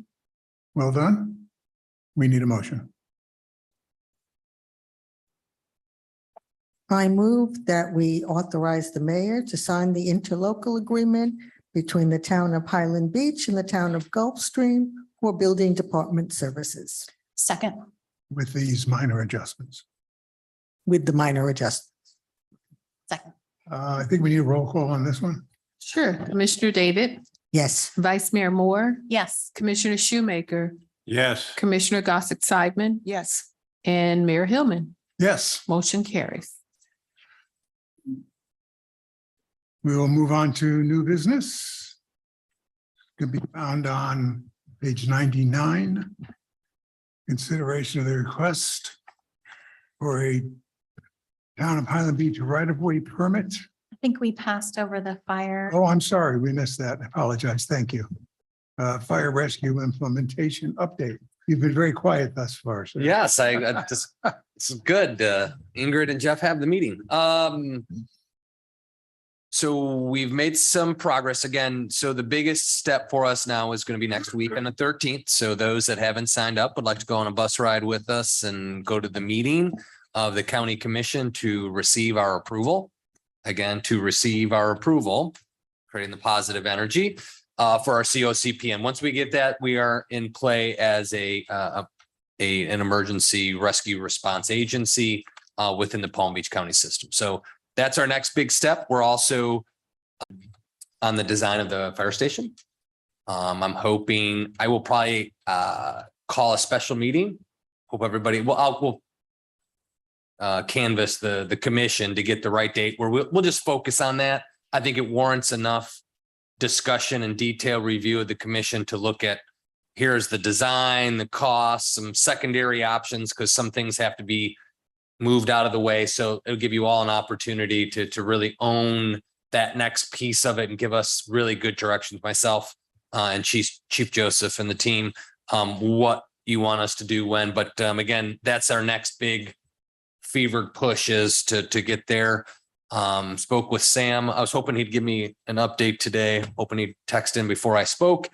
Well done. We need a motion. I move that we authorize the mayor to sign the interlocal agreement between the town of Highland Beach and the town of Gulfstream for building department services Second. With these minor adjustments. with the minor adjustment. Second. I think we need a roll call on this one. Sure. Commissioner David, Yes. Vice Mayor Moore, Yes. Commissioner Shoemaker, Yes. Commissioner Gossett Sideman, Yes. and Mayor Hillman. Yes, Motion carries. We will move on to new business. Can be found on page 99. Consideration of the request for a Town of Highland Beach right-of-way permit. I think we passed over the fire. Oh, I'm sorry, we missed that. I apologize. Thank you. Fire rescue implementation update. You've been very quiet thus far. sir. Yes, I just, it's good. Ingrid and Jeff have the meeting. So we've made some progress again. So the biggest step for us now is going to be next week on the 13th. So those that haven't signed up would like to go on a bus ride with us and go to the meeting of the county commission to receive our approval. Again, to receive our approval, creating the positive energy for our COCP. And once we get that, we are in play as an emergency rescue response agency within the Palm Beach County system. So that's our next big step. We're also on the design of the fire station. I'm hoping I will probably call a special meeting. Hope everybody, we'll canvass the commission to get the right date where we'll just focus on that. I think it warrants enough discussion and detailed review of the commission to look at, here's the design, the costs, some secondary options, because some things have to be moved out of the way. So it'll give you all an opportunity to really own that next piece of it and give us really good directions, myself and Chief Joseph and the team, what you want us to do when. But again, that's our next big fevered push is to get there. Spoke with Sam. I was hoping he'd give me an update today, hoping he'd text in before I spoke.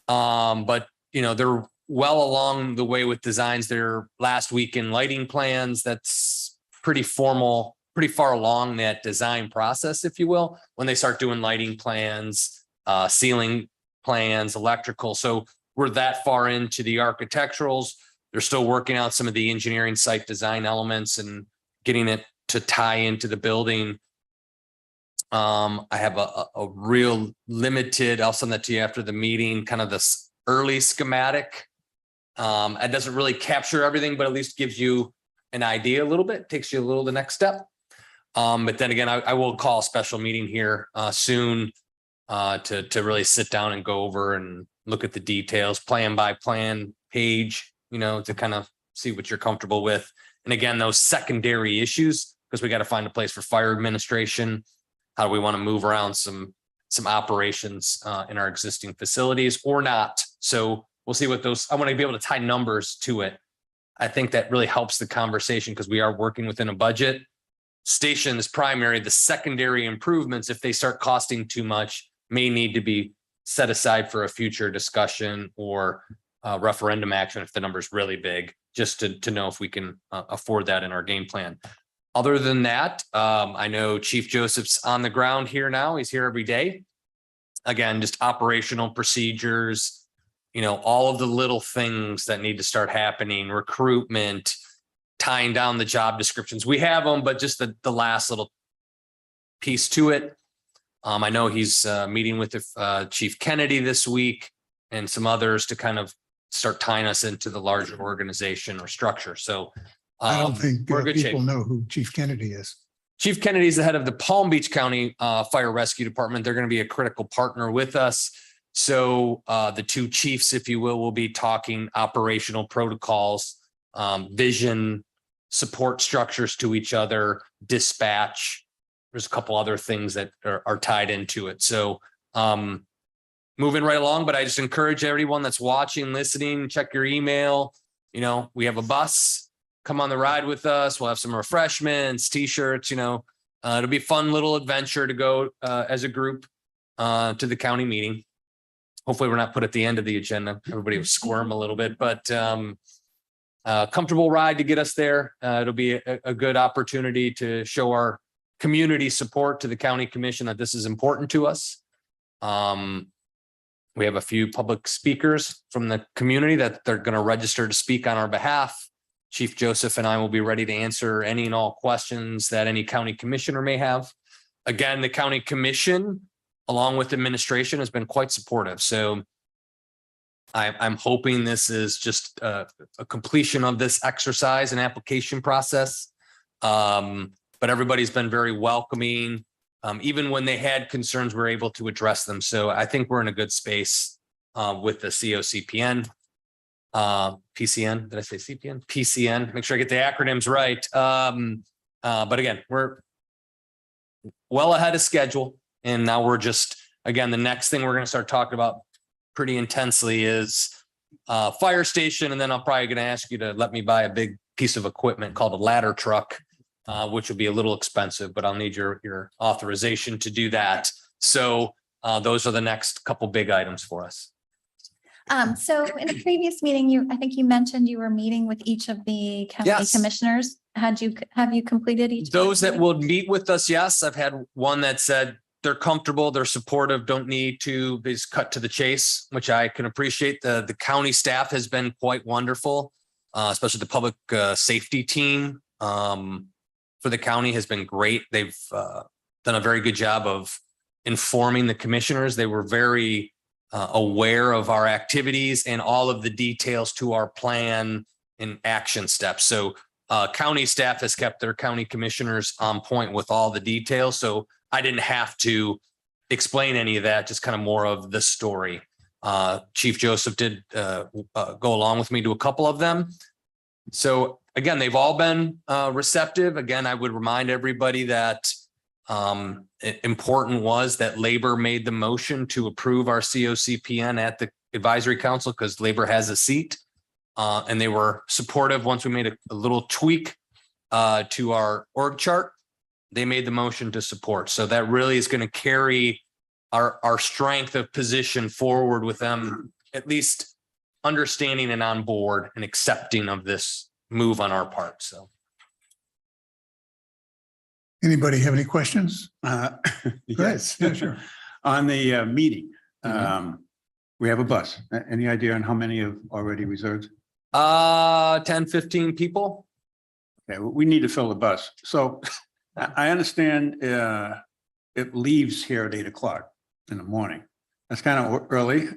But you know, they're well along the way with designs. Their last week in lighting plans, that's pretty formal, pretty far along that design process, if you will, when they start doing lighting plans, ceiling plans, electrical. So we're that far into the architecturals. They're still working out some of the engineering site design elements and getting it to tie into the building. I have a real limited, I'll send that to you after the meeting, kind of this early schematic. It doesn't really capture everything, but at least gives you an idea a little bit, takes you a little the next step. But then again, I will call a special meeting here soon to really sit down and go over and look at the details, plan by plan page, you know, to kind of see what you're comfortable with. And again, those secondary issues, because we got to find a place for fire administration. How do we want to move around some operations in our existing facilities or not? So we'll see what those, I want to be able to tie numbers to it. I think that really helps the conversation because we are working within a budget. Stations primary, the secondary improvements, if they start costing too much, may need to be set aside for a future discussion or referendum action if the number is really big, just to know if we can afford that in our game plan. Other than that, I know Chief Joseph's on the ground here now. He's here every day. Again, just operational procedures, you know, all of the little things that need to start happening, recruitment, tying down the job descriptions. We have them, but just the last little piece to it. I know he's meeting with Chief Kennedy this week and some others to kind of start tying us into the larger organization or structure. So I don't think we're in good shape. people know who Chief Kennedy is. Chief Kennedy is the head of the Palm Beach County Fire Rescue Department. They're going to be a critical partner with us. So the two chiefs, if you will be talking operational protocols, vision, support structures to each other, dispatch. There's a couple other things that are tied into it. So moving right along, but I just encourage everyone that's watching, listening, check your email. You know, we have a bus. Come on the ride with us. We'll have some refreshments, t-shirts, you know, it'll be a fun little adventure to go as a group to the county meeting. Hopefully we're not put at the end of the agenda. Everybody will squirm a little bit, but comfortable ride to get us there. It'll be a good opportunity to show our community support to the county commission that this is important to us. We have a few public speakers from the community that they're going to register to speak on our behalf. Chief Joseph and I will be ready to answer any and all questions that any county commissioner may have. Again, the county commission, along with administration, has been quite supportive. So I'm hoping this is just a completion of this exercise and application process. But everybody's been very welcoming. even when they had concerns, we were able to address them. So I think we're in a good space with the COCPN. PCN, did I say CPN? PCN, make sure I get the acronyms right. But again, we're well ahead of schedule. And now we're just, again, the next thing we're going to start talking about pretty intensely is fire station. And then I'm probably going to ask you to let me buy a big piece of equipment called a ladder truck, which will be a little expensive, but I'll need your authorization to do that. So those are the next couple big items for us. So in the previous meeting, I think you mentioned you were meeting with each of the county Yes. commissioners. Have you completed each? Those that will meet with us, yes. I've had one that said they're comfortable, they're supportive, don't need to, they just cut to the chase, which I can appreciate. The county staff has been quite wonderful, especially the public safety team for the county has been great. They've done a very good job of informing the commissioners. They were very aware of our activities and all of the details to our plan and action steps. So county staff has kept their county commissioners on point with all the details. So I didn't have to explain any of that, just kind of more of the story. Chief Joseph did go along with me to a couple of them. So again, they've all been receptive. Again, I would remind everybody that important was that labor made the motion to approve our COCPN at the advisory council because labor has a seat. And they were supportive once we made a little tweak to our org chart. They made the motion to support. So that really is going to carry our strength of position forward with them, at least understanding and on board and accepting of this move on our part. So. Anybody have any questions? Yes, Yeah, sure. on the meeting, we have a bus. Any idea on how many have already reserved? 10, 15 people. Okay, we need to fill the bus. So I understand it leaves here at 8 o'clock in the morning. That's kind of early,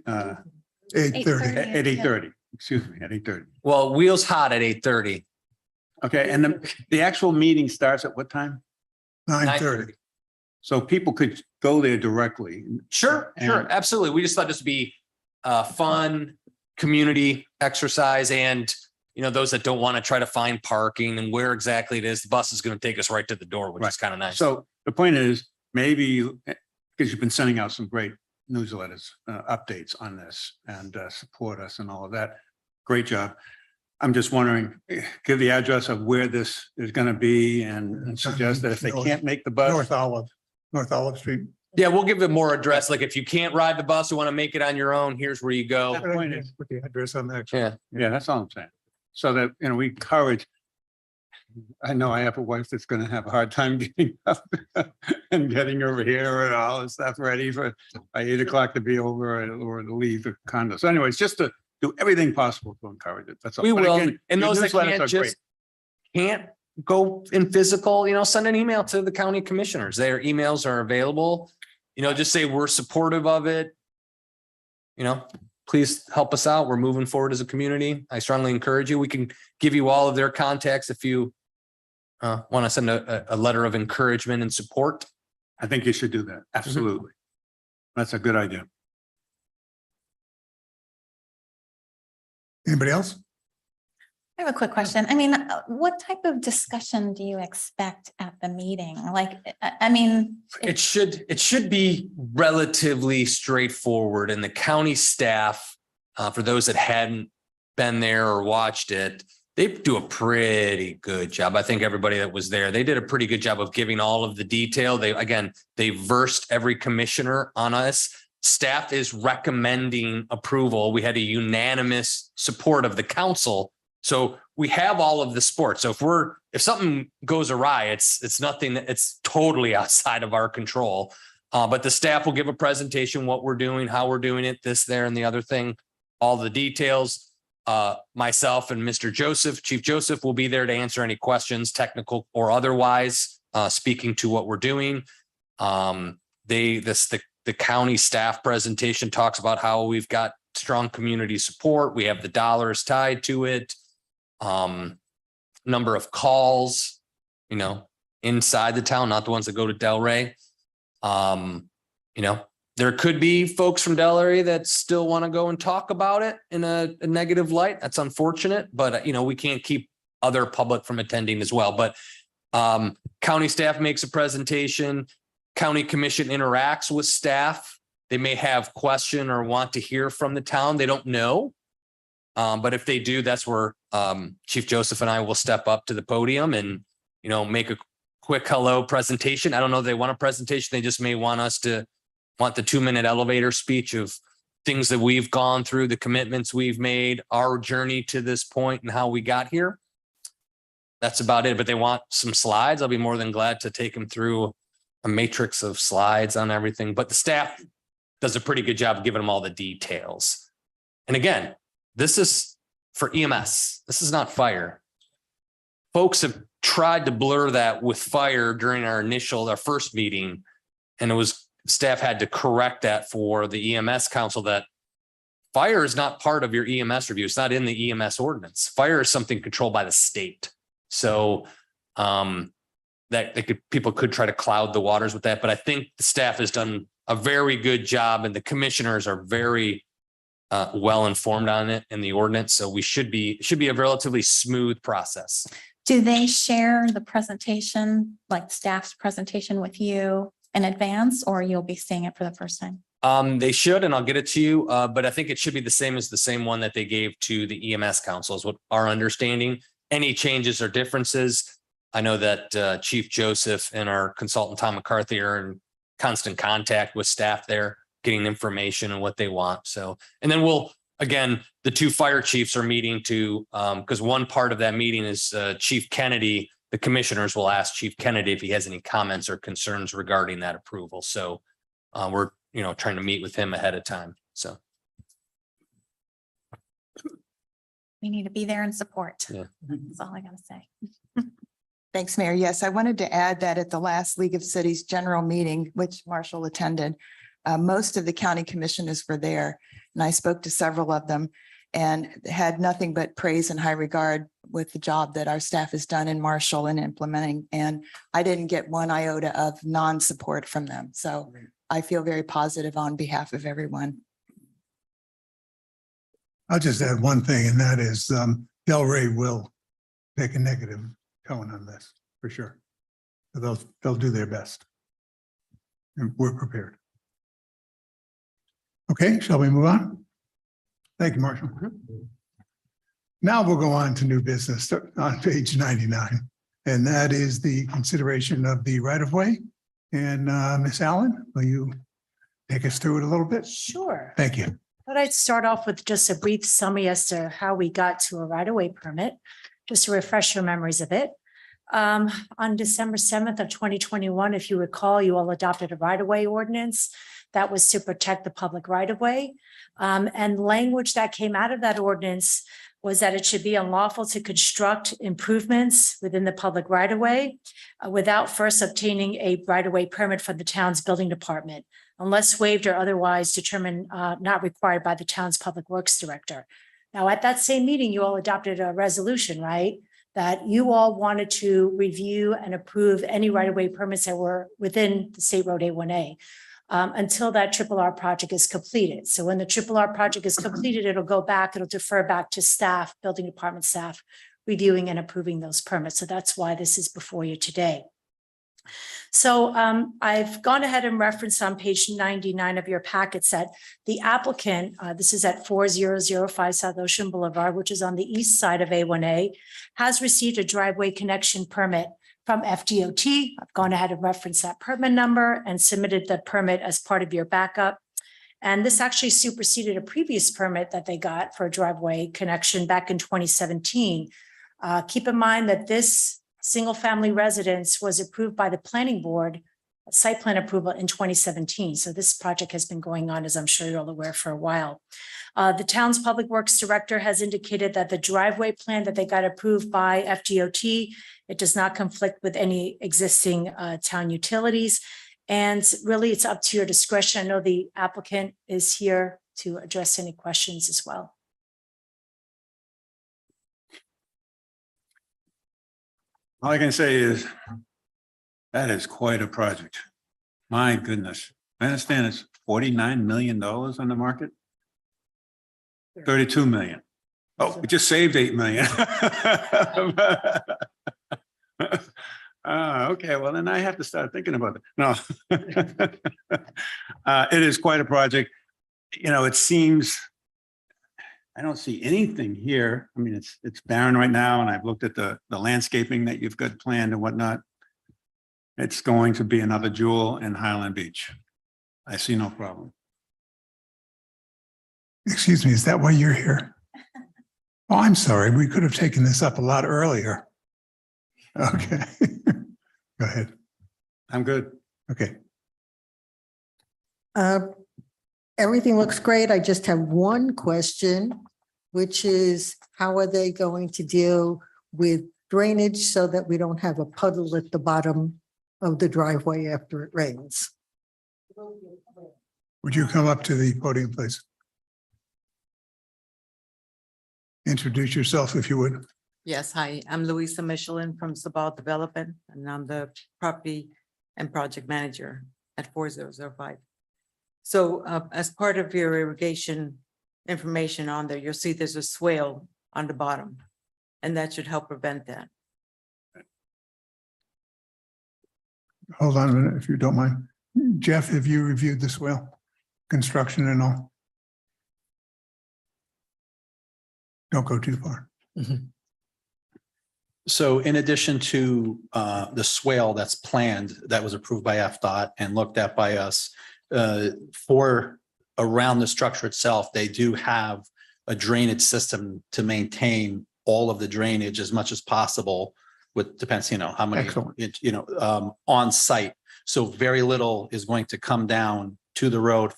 8:30. at 8:30, excuse me, at 8:30. Well, wheels hot at 8:30. Okay, and the actual meeting starts at what time? 9:30. So people could go there directly. Sure, absolutely. We just thought this would be fun community exercise, and those that don't want to try to find parking and where exactly it is, the bus is going to take us right to the door, which is kind of nice. So the point is, maybe because you've been sending out some great newsletters, updates on this and support us and all of that. Great job. I'm just wondering, give the address of where this is going to be and suggest that if they can't make the bus. North Olive Street. Yeah, we'll give it more address. Like if you can't ride the bus, you want to make it on your own, here's where you go. Put the address on there. Yeah. Yeah, that's all I'm saying. So that, we encourage. I know I have a wife that's going to have a hard time getting up and getting over here and all this stuff ready for by 8 o'clock to be over or to leave the condo. So anyways, just to do everything possible to encourage it. That's all. We But will. again, And your those that newsletters are great. can't go in physical, send an email to the county commissioners. Their emails are available. Just say we're supportive of it. Please help us out. We're moving forward as a community. I strongly encourage you. We can give you all of their contacts if you want to send a letter of encouragement and support. I think you should do that. Absolutely. That's a good idea. Anybody else? I have a quick question. I mean, what type of discussion do you expect at the meeting? Like, I mean. It should be relatively straightforward, and the county staff, for those that hadn't been there or watched it, they do a pretty good job. I think everybody that was there, they did a pretty good job of giving all of the detail. They versed every commissioner on us. Staff is recommending approval. We had a unanimous support of the council. So we have all of the support. So if something goes awry, it's nothing that it's totally outside of our control. But the staff will give a presentation, what we're doing, how we're doing it, this, there, and the other thing, all the details. Myself and Mr. Joseph, Chief Joseph, will be there to answer any questions, technical or otherwise, speaking to what we're doing. The county staff presentation talks about how we've got strong community support. We have the dollars tied to it. Number of calls, inside the town, not the ones that go to Delray. You know, there could be folks from Del area that still want to go and talk about it in a negative light. That's unfortunate, but you know, we can't keep other public from attending as well. But county staff makes a presentation, county commission interacts with staff. They may have question or want to hear from the town. They don't know. But if they do, that's where Chief Joseph and I will step up to the podium and, you know, make a quick hello presentation. I don't know if they want a presentation. They just may want us to want the 2-minute elevator speech of things that we've gone through, the commitments we've made, our journey to this point and how we got here. That's about it. But they want some slides. I'll be more than glad to take them through a matrix of slides on everything. But the staff does a pretty good job of giving them all the details. And again, this is for EMS. This is not fire. Folks have tried to blur that with fire during our first meeting. And it was staff had to correct that for the EMS council that fire is not part of your EMS review. It's not in the EMS ordinance. Fire is something controlled by the state. So people could try to cloud the waters with that. But I think the staff has done a very good job and the commissioners are very well informed on it in the ordinance. So we should be a relatively smooth process. Do they share the presentation, like staff's presentation with you in advance, or you'll be seeing it for the first time? They should, and I'll get it to you. But I think it should be the same one that they gave to the EMS council is what our understanding. Any changes or differences. I know that Chief Joseph and our consultant Tom McCarthy are in constant contact with staff there, getting information and what they want. So, and then again, the 2 fire chiefs are meeting to, because one part of that meeting is Chief Kennedy. The commissioners will ask Chief Kennedy if he has any comments or concerns regarding that approval. So we're, trying to meet with him ahead of time. So. We need to be there and support. Yeah. That's all I gotta say. Thanks, Mayor. Yes, I wanted to add that at the last League of Cities general meeting, which Marshall attended, most of the county commissioners were there, and I spoke to several of them and had nothing but praise and high regard with the job that our staff has done in Marshall and implementing. And I didn't get one iota of non-support from them. So I feel very positive on behalf of everyone. I'll just add one thing, and that is Delray will take a negative tone on this for sure. They'll do their best. And we're prepared. Okay, shall we move on? Thank you, Marshall. Now we'll go on to new business on page 99, and that is the consideration of the right-of-way. And Ms. Allen, will you take us through it a little bit? Sure. Thank you. Thought I'd start off with just a brief summary as to how we got to a right-of-way permit, just to refresh your memories of it. On December 7th of 2021, if you recall, you all adopted a right-of-way ordinance that was to protect the public right-of-way. And language that came out of that ordinance was that it should be unlawful to construct improvements within the public right-of-way without first obtaining a right-of-way permit from the town's building department, unless waived or otherwise determined not required by the town's public works director. Now, at that same meeting, you all adopted a resolution, right? That you all wanted to review and approve any right-of-way permits that were within the State Road A1A until that RRR project is completed. So when the RRR project is completed, it'll defer back to staff, building department staff, reviewing and approving those permits. So that's why this is before you today. So I've gone ahead and referenced on page 99 of your packets that the applicant, this is at 4005 South Ocean Boulevard, which is on the east side of A1A, has received a driveway connection permit from FDOT. I've gone ahead and referenced that permit number and submitted the permit as part of your backup. And this actually superseded a previous permit that they got for a driveway connection back in 2017. Keep in mind that this single-family residence was approved by the planning board, site plan approval in 2017. So this project has been going on, as I'm sure you're all aware, for a while. The town's public works director has indicated that the driveway plan that they got approved by FDOT, it does not conflict with any existing town utilities. And really, it's up to your discretion. I know the applicant is here to address any questions as well. All I can say is that is quite a project. My goodness. I understand it's $49 million on the market. 32 million. Oh, we just saved 8 million. Okay, well, then I have to start thinking about it. No. It is quite a project. You know, it seems, I don't see anything here. I mean, it's barren right now, and I've looked at the landscaping that you've got planned and whatnot. It's going to be another jewel in Highland Beach. I see no problem. Excuse me, is that why you're here? Oh, I'm sorry. We could have taken this up a lot earlier. Okay. Go ahead. I'm good. Okay. Everything looks great. I just have one question, which is how are they going to deal with drainage so that we don't have a puddle at the bottom of the driveway after it rains? Would you come up to the podium, please? Introduce yourself if you would. Yes, hi, I'm Louisa Michelin from Sabal Development, and I'm the property and project manager at 4005. So as part of your irrigation information on there, you'll see there's a swale on the bottom, and that should help prevent that. Hold on a minute, if you don't mind. Jeff, have you reviewed the swale construction and all? Don't go too far. So in addition to the swale that's planned, that was approved by FDOT and looked at by us, for around the structure itself, they do have a drainage system to maintain all of the drainage as much as possible with, depends, how many, Excellent. On site. So very little is going to come down to the road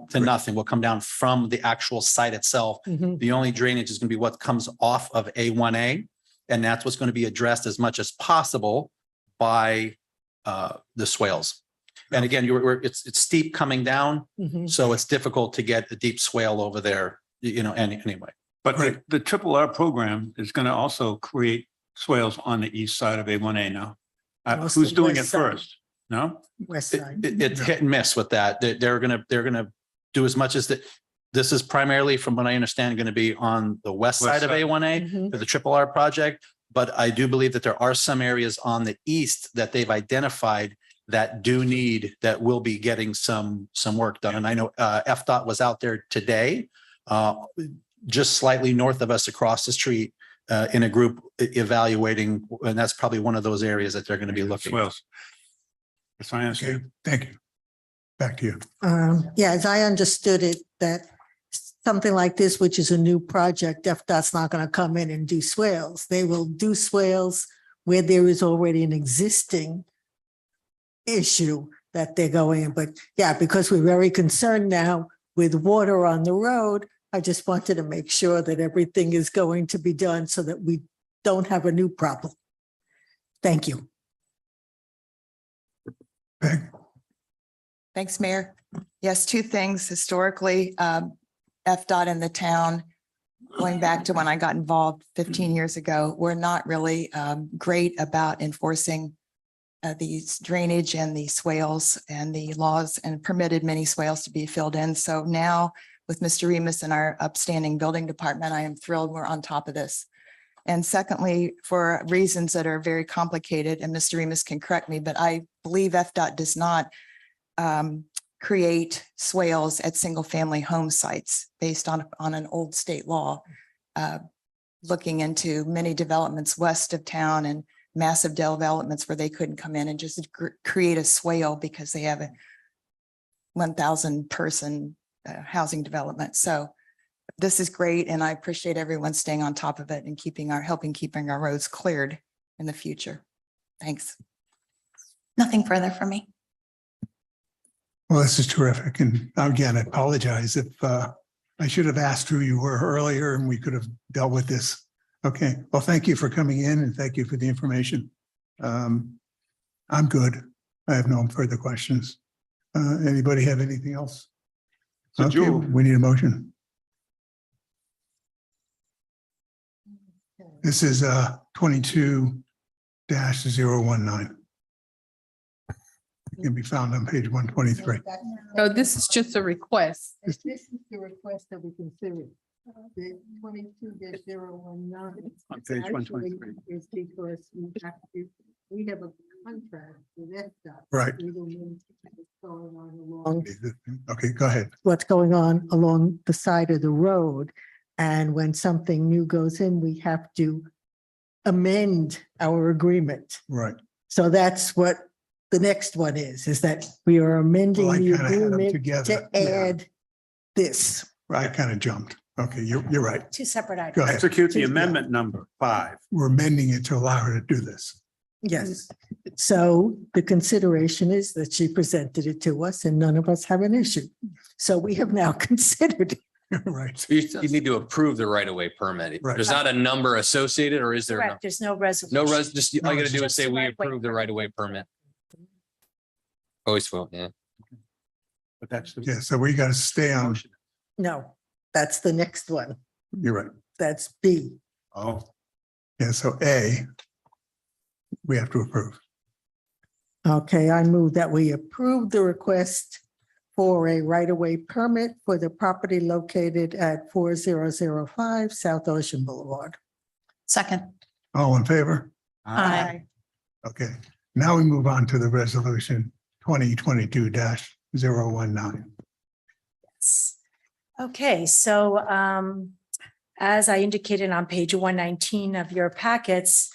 to nothing, will come down from the actual site itself. Mhm. The only drainage is going to be what comes off of A1A. And that's what's going to be addressed as much as possible by the swales. And again, it's steep coming down, Mhm. so it's difficult to get a deep swale over there, anyway. But the Triple R program is going to also create swales on the east side of A1A now. West- Who's doing it west side. first? No? West side. It's hit and miss with that. They're gonna do as much as that. This is primarily, from what I understand, going to be on the west side of side. A1A Mhm. for the Triple R project. But I do believe that there are some areas on the east that they've identified that that will be getting some work done. And I know FDOT was out there today, just slightly north of us across the street, in a group evaluating, and that's probably one of those areas that they're going to be looking. Swales. That's my answer. Okay, thank you. Back to you. Yeah, as I understood it, that something like this, which is a new project, FDOT's not going to come in and do swales. They will do swales where there is already an existing issue that they're going in. But yeah, because we're very concerned now with water on the road, I just wanted to make sure that everything is going to be done so that we don't have a new problem. Thank you. Peg? Thanks, Mayor. Yes, two things. Historically, FDOT and the town, going back to when I got involved 15 years ago, were not really great about enforcing these drainage and the swales and the laws, and permitted many swales to be filled in. So now with Mr. Remus and our upstanding building department, I am thrilled we're on top of this. And secondly, for reasons that are very complicated, and Mr. Remus can correct me, but I believe FDOT does not create swales at single-family home sites based on an old state law. Looking into many developments west of town and massive developments where they couldn't come in and just create a swale because they have a 1,000 person housing development. So this is great, and I appreciate everyone staying on top of it and helping keeping our roads cleared in the future. Thanks. Nothing further from me. Well, this is terrific. And again, I apologize if I should have asked who you were earlier and we could have dealt with this. Okay, well, thank you for coming in and thank you for the information. I'm good. I have no further questions. Anybody have anything else? So Okay, Jewel, we need a motion. This is 22-019. can be found on page 123. So this is just a request. This is the request that we consider. The 22-019. On page actually 123. Is because we have a contract with FDOT. Right. We don't know what's going on along- Okay, go ahead. What's going on along the side of the road. And when something new goes in, we have to amend our agreement. Right. So that's what the next one is that we are amending Well, I the kinda had them agreement together, to yeah. add this. I kind of jumped. Okay, you're right. Two separate Go items. ahead. Execute the amendment number 5. We're amending it to allow her to do this. Yes. So the consideration is that she presented it to us and none of us have an issue. So we have now considered. Right. You need to approve the right of way permit. Right. There's not a number associated, or is there? Correct. There's no resolution. No res, just, all you gotta do is Just say the we right-of-way approve the right of way permit. Always vote, yeah. But that's the. Yeah, so we got to stay on, motion. No, that's the next one. you're right. That's B. Oh, Yeah, so A, we have to approve. Okay, I move that we approve the request for a right-of-way permit for the property located at 4005 South Ocean Boulevard. Second. All in favor? Aye. Okay, now we move on to the resolution 2022-019. Okay, so as I indicated on page 119 of your packets,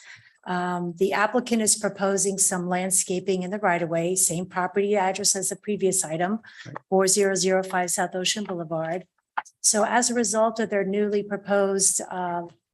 the applicant is proposing some landscaping in the right of way, same property address as the previous item, 4005 South Ocean Boulevard. So as a result of their newly proposed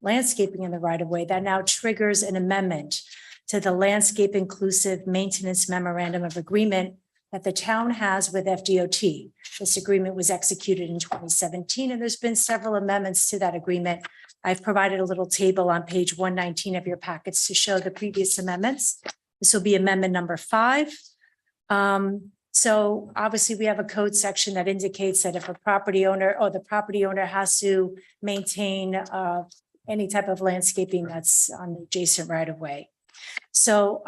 landscaping in the right of way, that now triggers an amendment to the landscape inclusive maintenance memorandum of agreement that the town has with FDOT. This agreement was executed in 2017, and there's been several amendments to that agreement. I've provided a little table on page 119 of your packets to show the previous amendments. This will be amendment number 5. So obviously, we have a code section that indicates that if a property owner or the property owner has to maintain any type of landscaping that's on the adjacent right of way. So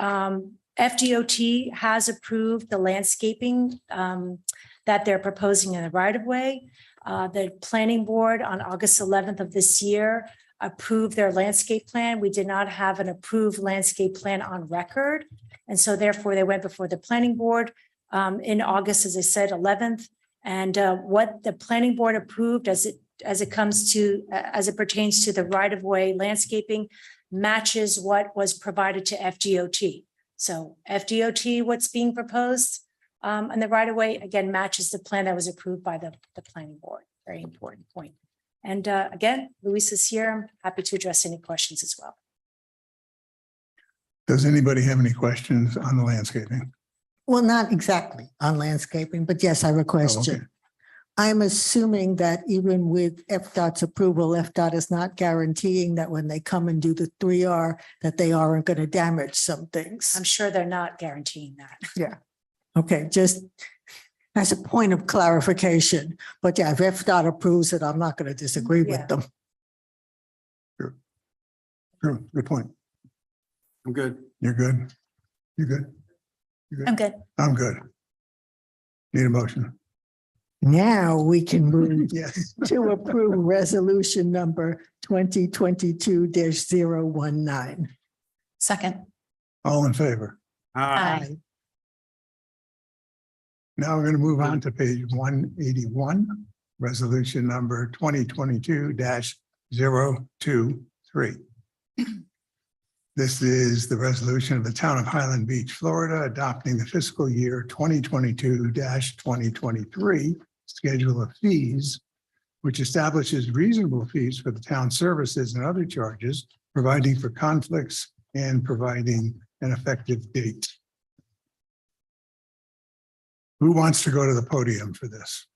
FDOT has approved the landscaping that they're proposing in the right of way. The planning board on August 11th of this year approved their landscape plan. We did not have an approved landscape plan on record. And so therefore they went before the planning board in August, as I said, 11th. And what the planning board approved as it pertains to the right of way landscaping matches what was provided to FDOT. So FDOT, what's being proposed and the right of way, again, matches the plan that was approved by the planning board. Very important point. And again, Luis is here. I'm happy to address any questions as well. Does anybody have any questions on the landscaping? Well, not exactly on landscaping, but yes, I have a Oh, question. okay. I'm assuming that even with FDOT's approval, FDOT is not guaranteeing that when they come and do the 3R, that they aren't going to damage some things. I'm sure they're not guaranteeing that. Okay, just as a point of clarification, but yeah, if FDOT approves it, I'm not going to disagree Yeah. with them. Sure, good point. I'm good. You're good? You good? You good? I'm good. I'm good. Need a motion? Now we can move Yes. to approve resolution number 2022-019. Second. All in favor? Aye. Now we're going to move on to page 181, resolution number 2022-023. This is the resolution of the town of Highland Beach, Florida, adopting the fiscal year 2022-2023 schedule of fees, which establishes reasonable fees for the town services and other charges, providing for conflicts and providing an effective date. Who wants to go to the podium for this?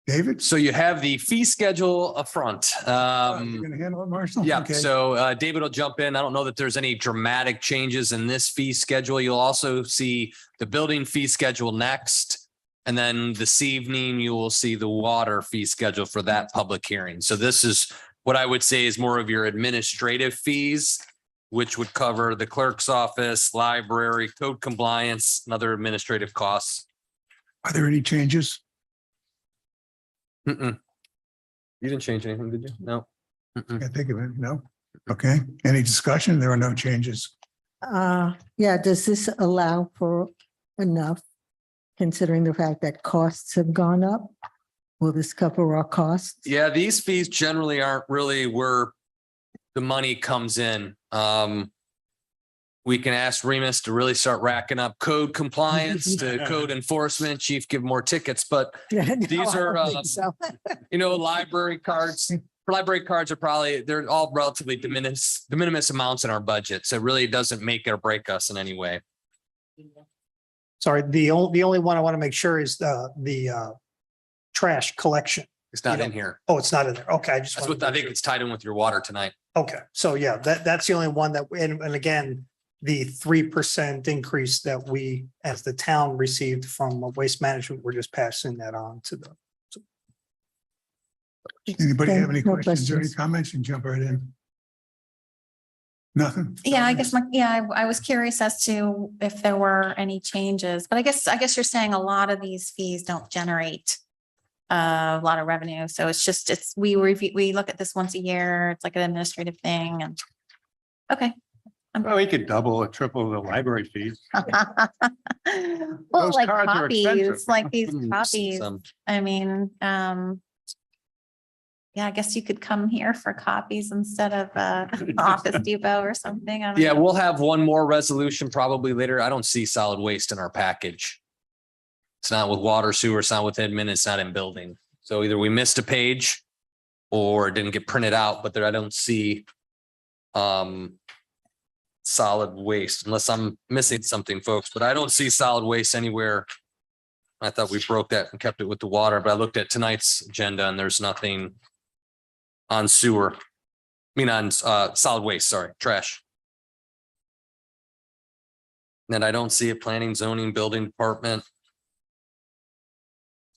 David? So you have the fee schedule up front. You're going to handle it, Marshall? Yeah, Okay. so David will jump in. I don't know that there's any dramatic changes in this fee schedule. You'll also see the building fee schedule next. And then this evening, you will see the water fee schedule for that public hearing. So this is what I would say is more of your administrative fees. which would cover the clerk's office, library, code compliance, and other administrative costs. Are there any changes? Mm-mm. You didn't change anything, did you? No. Mm-mm. Can't think of it. No. Okay. Any discussion? There are no changes. Yeah, does this allow for enough, considering the fact that costs have gone up? Will this cover our costs? Yeah, these fees generally aren't really where the money comes in. We can ask Remus to really start racking up code compliance to code enforcement, chief, give more tickets, but these are, library cards. Library cards are probably, they're all relatively de minimis amounts in our budget. So it really doesn't make it or break us in any way. Sorry, the only one I want to make sure is the trash collection. It's not in here. Oh, it's not in there. Okay, I just. That's wanted what to I make think sure. it's tied in with your water tonight. Okay, so yeah, that's the only one that, and again, the 3% increase that we, as the town, received from Waste Management, we're just passing that on to the. Anybody have any No questions or any questions. comments? And jump right in. Nothing? Yeah, I guess I was curious as to if there were any changes, but I guess you're saying a lot of these fees don't generate a lot of revenue. So we review, we look at this once a year. It's like an administrative thing and okay. Well, we could double or triple the library fees. Well, Those like cards are copies, expensive. like these Mm, copies, some- I mean, yeah, I guess you could come here for copies instead of Office Depot or something. I don't Yeah, know. we'll have one more resolution probably later. I don't see solid waste in our package. It's not with water, sewer, it's not with admin, it's not in building. So either we missed a page or it didn't get printed out, but there I don't see solid waste unless I'm missing something, folks, but I don't see solid waste anywhere. I thought we broke that and kept it with the water, but I looked at tonight's agenda and there's nothing on sewer. I mean, on solid waste, sorry, trash. And I don't see a planning, zoning, building department.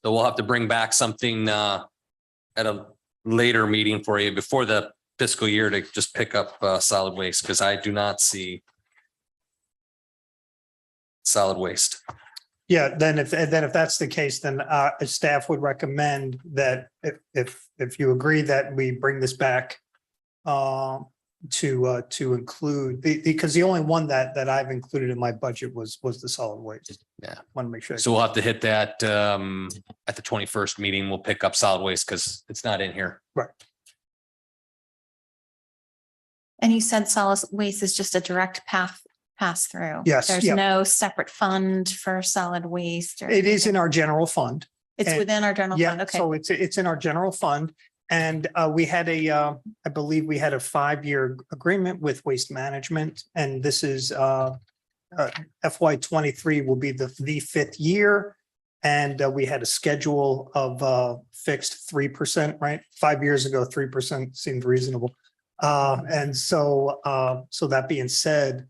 So we'll have to bring back something at a later meeting for you before the fiscal year to just pick up solid waste, because I do not see solid waste. Yeah, then if that's the case, then staff would recommend that if you agree that we bring this back to include, because the only one that I've included in my budget was the solid waste. Yeah. Want to make sure. So we'll have to hit that at the 21st meeting. We'll pick up solid waste because it's not in here. Right. And you said solid waste is just a direct pass through. Yes, There's yeah. no separate fund for solid waste. It is in our general fund. It's and- within our general fund. Yeah, Okay. so it's in our general fund. And we had I believe we had a 5-year agreement with Waste Management. And this is FY 23 will be the 5th year. And we had a schedule of fixed 3%, right? 5 years ago, 3% seemed reasonable. And so that being said,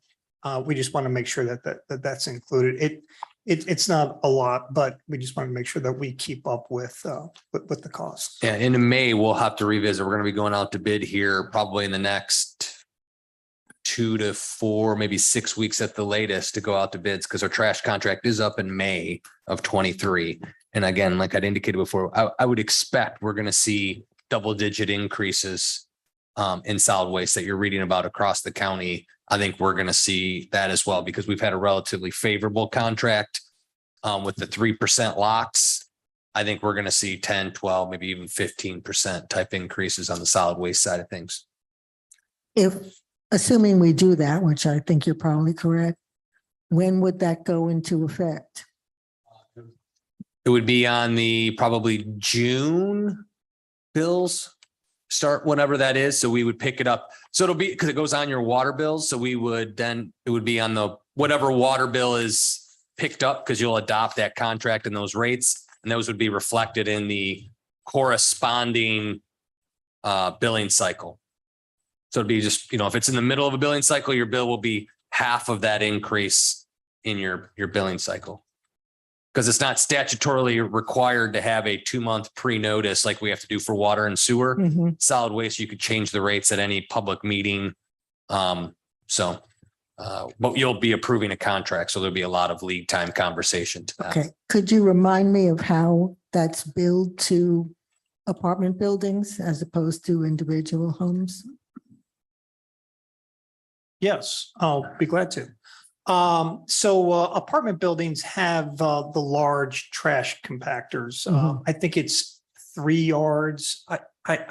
we just want to make sure that's included. It's not a lot, but we just want to make sure that we keep up with the costs. Yeah, in May, we'll have to revisit. We're going to be going out to bid here probably in the next 2 to 4, maybe 6 weeks at the latest to go out to bids because our trash contract is up in May of 23. And again, like I'd indicated before, I would expect we're going to see double-digit increases in solid waste that you're reading about across the county. I think we're going to see that as well because we've had a relatively favorable contract with the 3% locks. I think we're going to see 10, 12, maybe even 15% type increases on the solid waste side of things. If, assuming we do that, which I think you're probably correct, when would that go into effect? It would be on the probably June bills. Start whenever that is. So we would pick it up. So it'll be because it goes on your water bills. So we would then it would be on the whatever water bill is picked up because you'll adopt that contract and those rates. And those would be reflected in the corresponding billing cycle. So it'd be just, if it's in the middle of a billing cycle, your bill will be half of that increase in your billing cycle. Because it's not statutorily required to have a 2-month pre-notice like we have to do for water and sewer. Mhm. Solid waste, you could change the rates at any public meeting. So So, but you'll be approving a contract, so there'll be a lot of lead time conversation to that. Okay, could you remind me of how that's billed to apartment buildings as opposed to individual homes? Yes, I'll be glad to. So apartment buildings have the large trash compactors. I think it's 3 yards. I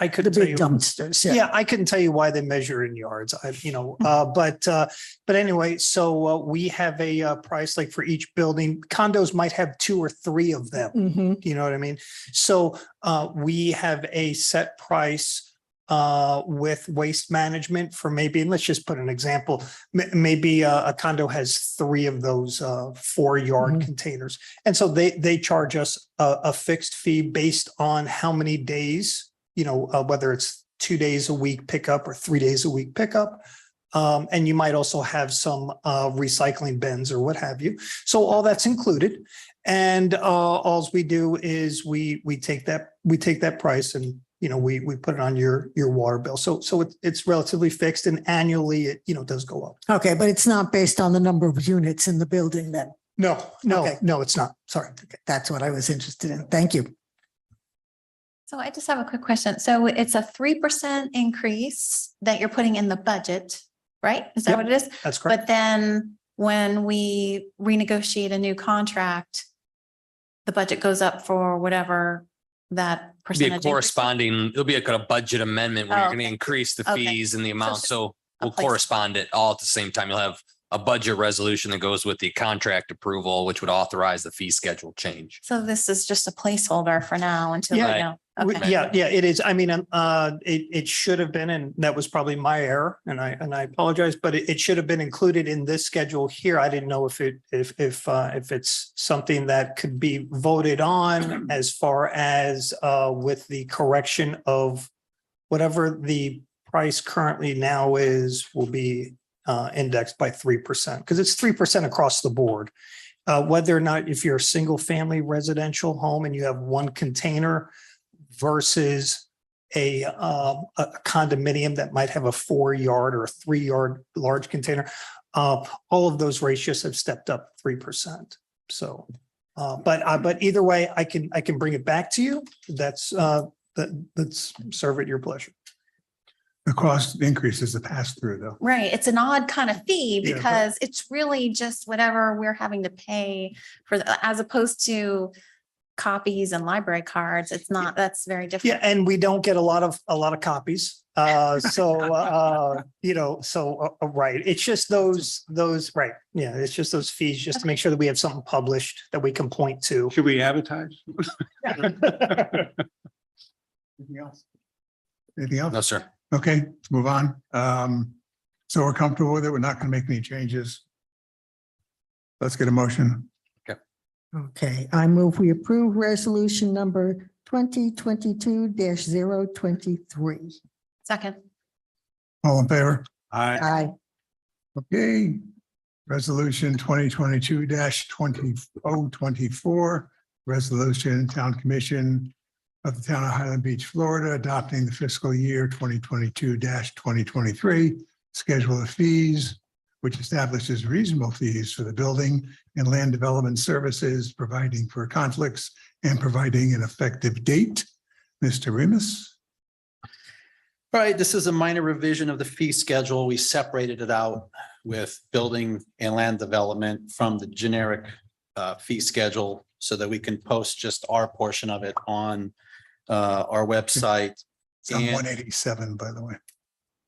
The couldn't tell big you. dumpsters, yeah. Yeah, I couldn't tell you why they measure in yards. But anyway, so we have a price like for each building. Condos might have 2 or 3 of them. Mhm. You know what I mean? So we have a set price with Waste Management for maybe, and let's just put an example, maybe a condo has 3 of those 4-yard Mhm. containers. And so they charge us a fixed fee based on how many days, whether it's 2 days a week pickup or 3 days a week pickup. And you might also have some recycling bins or what have you. So all that's included. And alls we do is we take that price and we put it on your water bill. So it's relatively fixed, and annually it does go up. Okay, but it's not based on the number of units in the building then? Okay. No, it's not. Sorry. Okay, that's what I was interested in. Thank you. So I just have a quick question. So it's a 3% increase that you're putting in the budget, right? Is that Yep, what it is? That's correct. But then when we renegotiate a new contract, the budget goes up for whatever that Be a percentage. increase is? corresponding, it'll be like a budget amendment where Oh, you're going to okay. increase the Okay. fees and the amount. it's So a we'll place- correspond it all at the same time. You'll have a budget resolution that goes with the contract approval, which would authorize the fee schedule change. So this is just a placeholder for now until we Yeah. know. We- Okay. Yeah, it is. I mean, it should have been, and that was probably my error, and I apologize, but it should have been included in this schedule here. I didn't know if it's something that could be voted on as far as with the correction of whatever the price currently now is will be indexed by 3%, because it's 3% across the board. Whether or not, if you're a single family residential home and you have one container versus a condominium that might have a 4-yard or a 3-yard large container, all of those ratios have stepped up 3%. So, but either way, I can bring it back to you. That's serve at your pleasure. The cost increase is a pass through though. Right. It's an odd kind of fee Yeah, but- because it's really just whatever we're having to pay for, as opposed to copies and library cards. It's not, that's very Yeah, different. and we don't get a lot of copies. Right. It's just those, right. Yeah, it's just those fees, just to make sure that we have something published that we can point to. Should we advertise? Anything else? Anything else? No, sir. Okay, let's move on. So we're comfortable with it. We're not going to make any changes. Let's get a motion. Okay, I move we approve resolution number 2022-023. Second. All in favor? Aye. Okay. Resolution 2022-2024, resolution Town Commission of the Town of Highland Beach, Florida, adopting the fiscal year 2022-2023 schedule of fees, which establishes reasonable fees for the building and land development services, providing for conflicts and providing an effective date. Mr. Remus? All right, this is a minor revision of the fee schedule. We separated it out with building and land development from the generic fee schedule so that we can post just our portion of it on our website. It's on And- 187, by the way.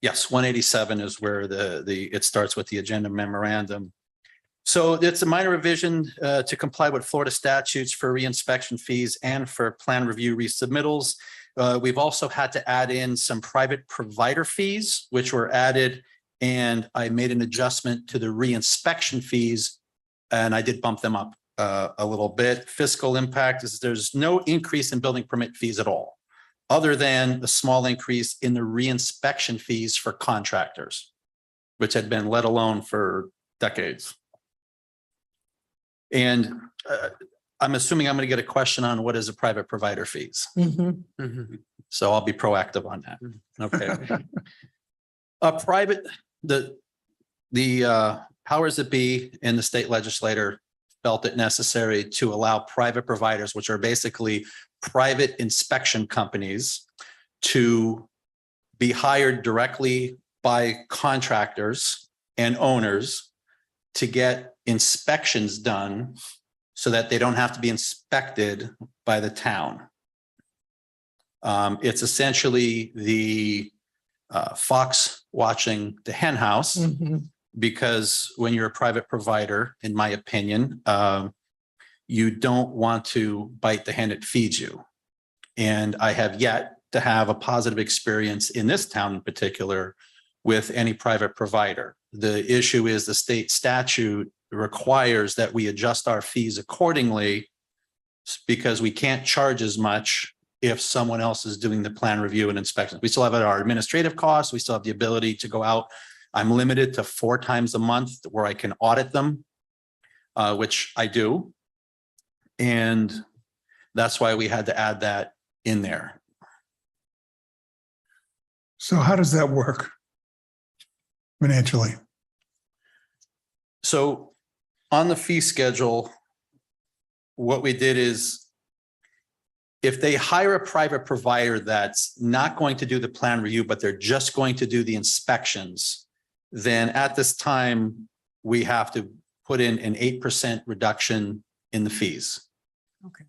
Yes, 187 is where it starts with the agenda memorandum. So it's a minor revision to comply with Florida statutes for reinspection fees and for plan review resubmittals. We've also had to add in some private provider fees, which were added, and I made an adjustment to the reinspection fees, and I did bump them up a little bit. Fiscal impact is there's no increase in building permit fees at all, other than a small increase in the reinspection fees for contractors, which had been let alone for decades. And I'm assuming I'm going to get a question on what is a private provider fees. Mhm. So I'll be proactive on that. Okay. A private, the the powers that be in the state legislature felt it necessary to allow private providers, which are basically private inspection companies, to be hired directly by contractors and owners to get inspections done so that they don't have to be inspected by the town. It's essentially the fox watching the hen house, because when you're a private provider, in my opinion, you don't want to bite the hand that feeds you. And I have yet to have a positive experience in this town in particular with any private provider. The issue is the state statute requires that we adjust our fees accordingly because we can't charge as much if someone else is doing the plan review and inspection. We still have our administrative costs. We still have the ability to go out. I'm limited to 4 times a month where I can audit them, which I do. And that's why we had to add that in there. So how does that work financially? So on the fee schedule, what we did is if they hire a private provider that's not going to do the plan review, but they're just going to do the inspections, then at this time, we have to put in an 8% reduction in the fees. Okay.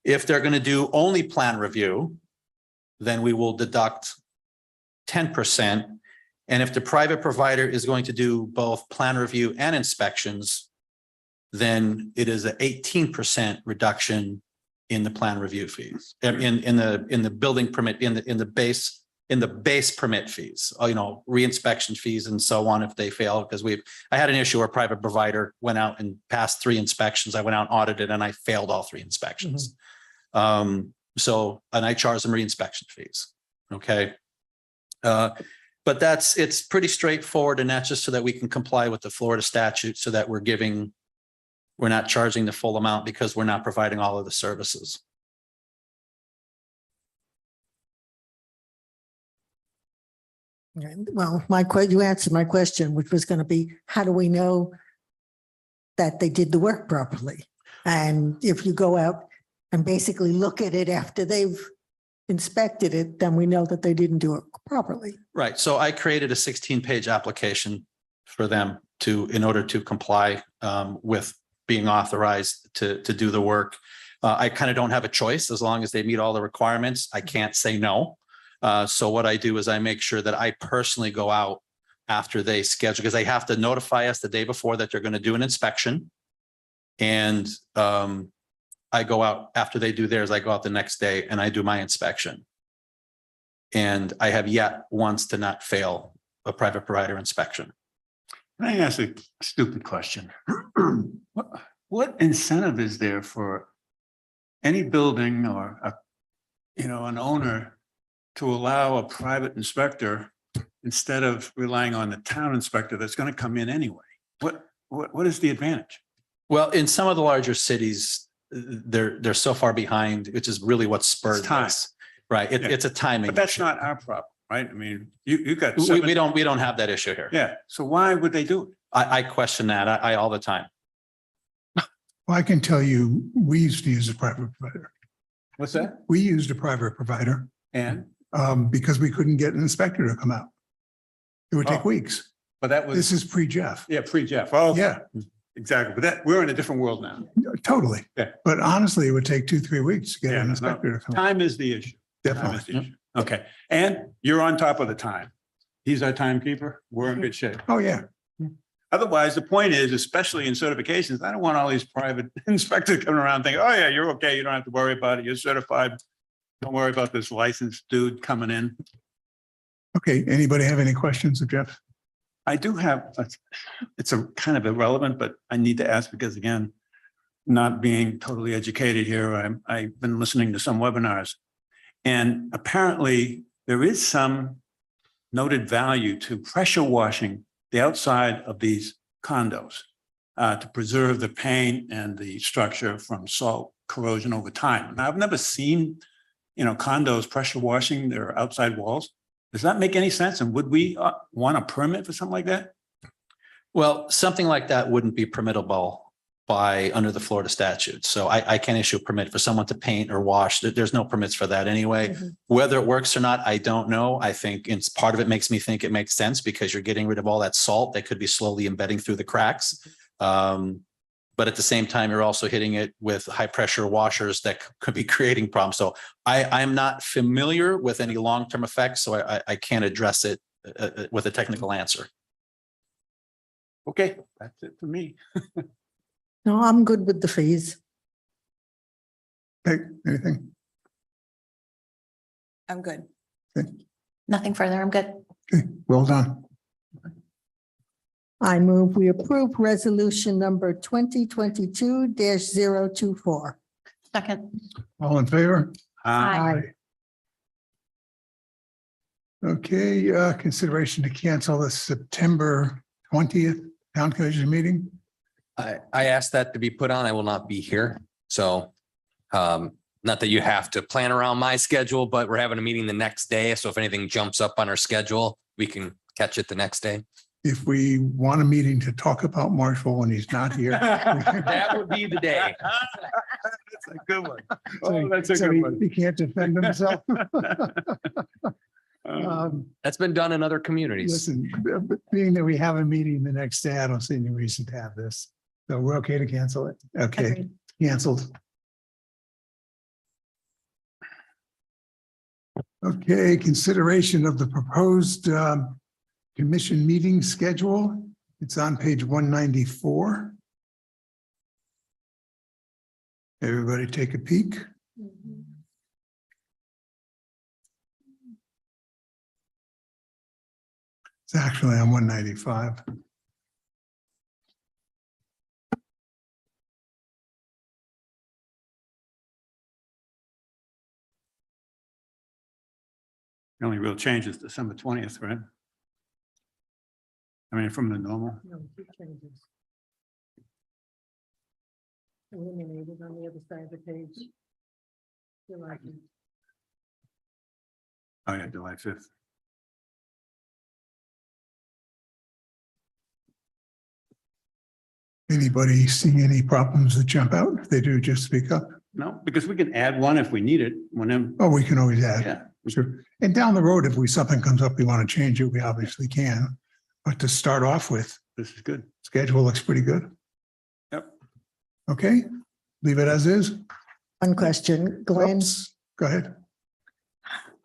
If they're going to do only plan review, then we will deduct 10%. And if the private provider is going to do both plan review and inspections, then it is an 18% reduction in the plan review fees, in the building permit, in the base permit fees, re-inspection fees and so on if they fail. Because I had an issue where a private provider went out and passed 3 inspections. I went out and audited and I failed all 3 inspections. And I charged them re-inspection fees. Okay. But it's pretty straightforward, and that's just so that we can comply with the Florida statute so that we're not charging the full amount because we're not providing all of the services. Well, you answered my question, which was going to be, how do we know that they did the work properly? And if you go out and basically look at it after they've inspected it, then we know that they didn't do it properly. Right. So I created a 16-page application for them in order to comply with being authorized to do the work. I kind of don't have a choice. As long as they meet all the requirements, I can't say no. So what I do is I make sure that I personally go out after they schedule, because they have to notify us the day before that they're going to do an inspection. And I go out after they do theirs, I go out the next day and I do my inspection. And I have yet once to not fail a private provider inspection. Can I ask a stupid question? What incentive is there for any building or an owner to allow a private inspector instead of relying on the town inspector that's going to come in anyway? What is the advantage? Well, in some of the larger cities, they're so far behind, which is really what spurred time. this. Right. It's a timing. But that's issue. not our problem, right? I mean, you got. We don't have that issue here. Yeah. So why would they do it? I question that. I all the time. Well, I can tell you, we used to use a private provider. What's that? We used a private provider And? because we couldn't get an inspector to come out. It would take Oh. weeks. But that was. This is pre-Jeff. Yeah, pre-Jeff. Oh, Yeah, exactly. But we're in a different world now. totally. Yeah. But honestly, it would take 2-3 weeks to get Yeah, an no. inspector to come out. Time is the issue. Time is Definitely. the issue. Okay. And you're on top of the time. He's our timekeeper. We're in good shape. Oh, yeah. Otherwise, the point is, especially in certifications, I don't want all these private inspectors coming around thinking, oh yeah, you're okay. You don't have to worry about it. You're certified. Don't worry about this licensed dude coming in. Okay, anybody have any questions of Jeff? I do have, it's a kind of irrelevant, but I need to ask because again, not being totally educated here, I've been listening to some webinars. And apparently there is some noted value to pressure washing the outside of these condos to preserve the paint and the structure from salt corrosion over time. Now, I've never seen, condos pressure washing their outside walls. Does that make any sense? And would we want a permit for something like that? Well, something like that wouldn't be permittable by, under the Florida statute. So I can't issue a permit for someone to paint or wash. There's no permits for that anyway. Mhm. Whether it works or not, I don't know. I think it's part of it makes me think it makes sense because you're getting rid of all that salt that could be slowly embedding through the cracks. But at the same time, you're also hitting it with high pressure washers that could be creating problems. So I'm not familiar with any long-term effects, so I can't address it with a technical answer. Okay, that's it for me. No, I'm good with the fees. Okay, anything? I'm good. Nothing further. I'm good. Okay, well done. I move we approve resolution number 2022-024. Second. All in favor? Aye. Okay, consideration to cancel the September 20th town commission meeting. I asked that to be put on. I will not be here. So not that you have to plan around my schedule, but we're having a meeting the next day. So if anything jumps up on our schedule, we can catch it the next day. If we want a meeting to talk about Marshall when he's not here. That would be the day. That's a good one. So- Oh, that's a so good he- one. He can't defend himself. That's been done in other communities. Listen, being that we have a meeting the next day, I don't see any reason to have this. So we're okay to cancel it. Okay, Agreed. canceled. Okay, consideration of the proposed commission meeting schedule. It's on page 194. Everybody take a peek. It's actually on 195. The only real change is December 20th, right? I mean, from the normal. Eliminated on the other side of the page. Oh, yeah, July 5th. Anybody see any problems that jump out? If they do, just speak up. No, because we can add one if we need it, whenever. Oh, we can always add. Yeah. Sure. And down the road, if something comes up, we want to change it, we obviously can. But to start off with, This is good. schedule looks pretty good. Yep. Okay, leave it as is. One question, Glenn, Oops, go ahead.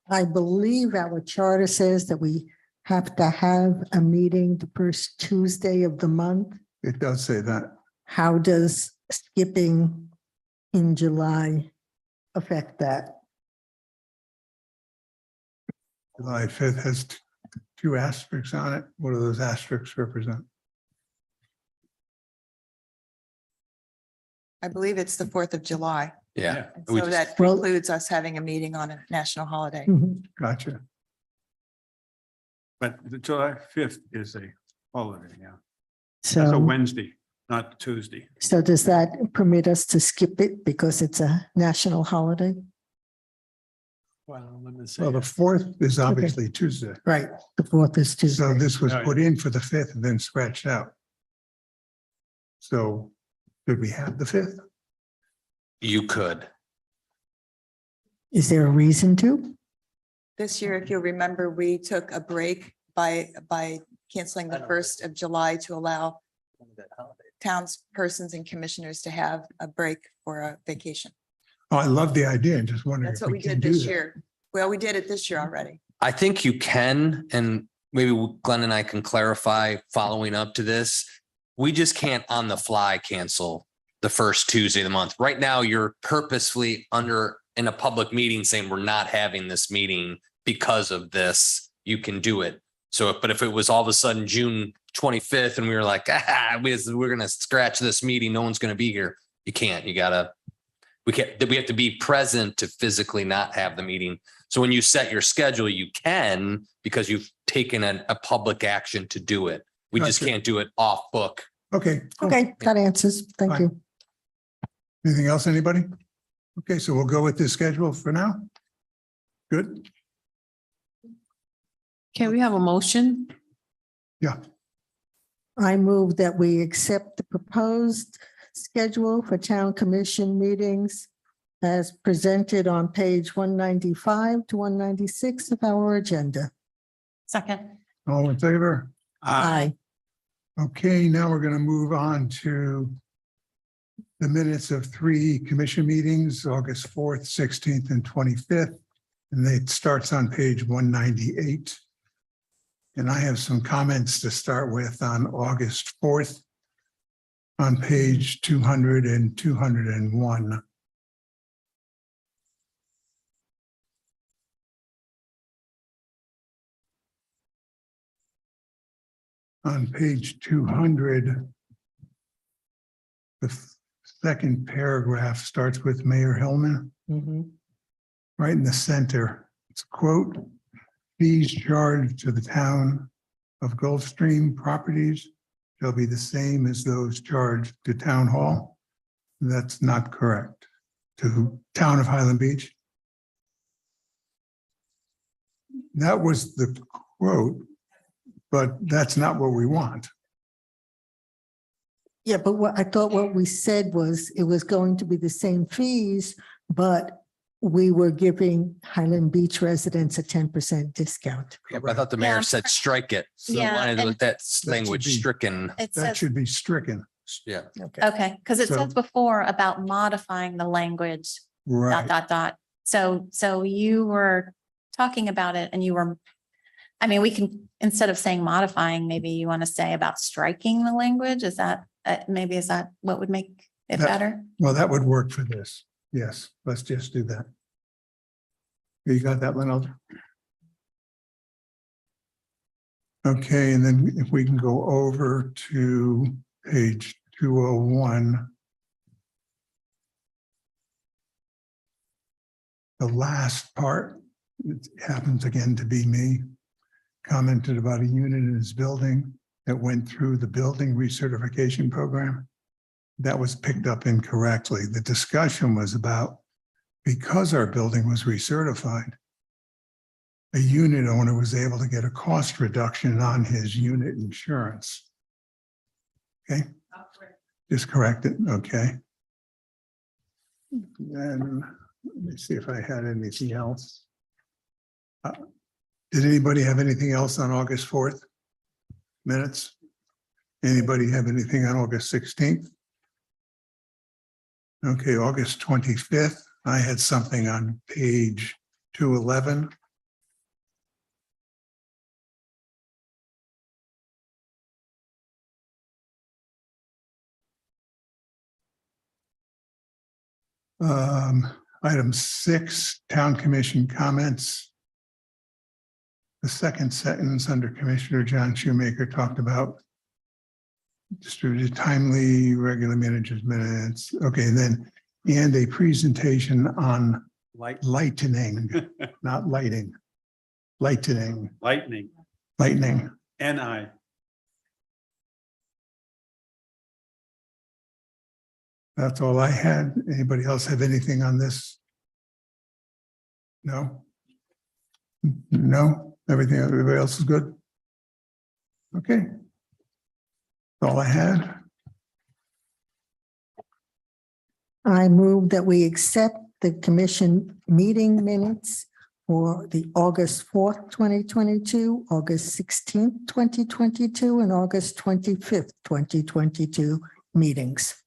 I believe our charter says that we have to have a meeting the first Tuesday of the month. It does say that. How does skipping in July affect that? July 5th has two asterisks on it. What do those asterisks represent? I believe it's the 4th of July. Yeah. And We So just- that Well- precludes us having a meeting on a national holiday. Mhm. Gotcha. But the July 5th is a holiday, yeah. That's a So, Wednesday, not Tuesday. so does that permit us to skip it because it's a national holiday? Well, let me see. Well, the 4th is obviously Tuesday. Right, the 4th is So Tuesday. this was Oh, yeah. put in for the 5th and then scratched out. So did we have the 5th? You could. Is there a reason to? This year, if you'll remember, we took a break by canceling the 1st of July to allow townspersons and commissioners to have a break for a vacation. Oh, I love the idea. I'm just wondering That's if what we we can did do this that. year. Well, we did it this year already. I think you can, and maybe Glenn and I can clarify following up to this. We just can't on the fly cancel the first Tuesday of the month. Right now, you're purposefully in a public meeting saying we're not having this meeting because of this. You can do it. So, but if it was all of a sudden June 25th and we were like, we're going to scratch this meeting, no one's going to be here. You can't, we have to be present to physically not have the meeting. So when you set your schedule, you can, because you've taken a public action to do it. We just Gotcha. can't do it off book. Okay. cool. Okay, that answers. Thank Fine. you. Anything else, anybody? Okay, so we'll go with this schedule for now. Good. Can we have a motion? Yeah. I move that we accept the proposed schedule for town commission meetings as presented on page 195 to 196 of our agenda. Second. All in favor? Aye. Okay, now we're going to move on to the minutes of 3 commission meetings, August 4th, 16th, and 25th. And it starts on page 198. And I have some comments to start with on August 4th on page 200 and 201. On page 200, the second paragraph starts with Mayor Hillman. Mhm. Right in the center, it's a quote, fees charged to the town of Gulfstream properties shall be the same as those charged to town hall. That's not correct. To town of Highland Beach. That was the quote, but that's not what we want. Yeah, but what I thought what we said was it was going to be the same fees, but we were giving Highland Beach residents a 10% discount. Yeah, but I thought the Yeah. mayor said strike it. So I Yeah, wanted and- with that should language be- stricken. It That says, should be stricken. Yeah. okay, because it So- says before about modifying the language, Right. dot. So you were talking about it and you were, I mean, we can, instead of saying modifying, maybe you want to say about striking the language. Is that, is that what would make it That- better? Well, that would work for this. Yes, let's just do that. You got that, Lynn? Okay, and then if we can go over to page 201. The last part, it happens again to be me, commented about a unit in his building that went through the building recertification program. That was picked up incorrectly. The discussion was about, because our building was recertified, a unit owner was able to get a cost reduction on his unit insurance. Okay? Just correct it, okay? Then, let me see if I had anything else. Did anybody have anything else on August 4th? Minutes? Anybody have anything on August 16th? Okay, August 25th, I had something on page 211. Item 6, town commission comments. The second sentence under Commissioner John Shoemaker talked about distributed timely, regular managers minutes. Okay, then, and a presentation on lightning, not lighting. Lightning, Lightning, lightning. NI. That's all I had. Anybody else have anything on this? No? No? Everybody else is good? Okay. That's all I had. I move that we accept the commission meeting minutes for the August 4th, 2022, August 16th, 2022, and August 25th, 2022 meetings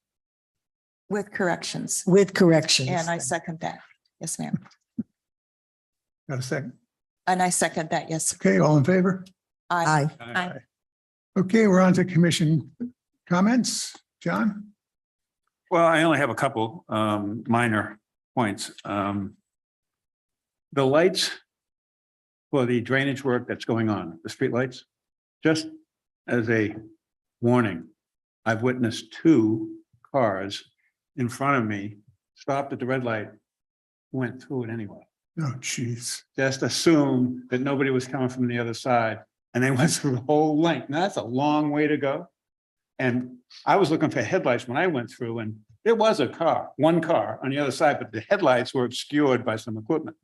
With corrections. with corrections. And I second that. Yes, ma'am. Got a second? And I second that. Yes. Okay, all in favor? I Aye. Okay, we're on to commission comments. John? Well, I only have a couple minor points. The lights for the drainage work that's going on, the street lights, just as a warning, I've witnessed 2 cars in front of me stopped at the red light, went through it anyway. Oh, geez. Just assume that nobody was coming from the other side and they went through the whole length. Now, that's a long way to go. And I was looking for headlights when I went through and there was a car, one car on the other side, but the headlights were obscured by some equipment.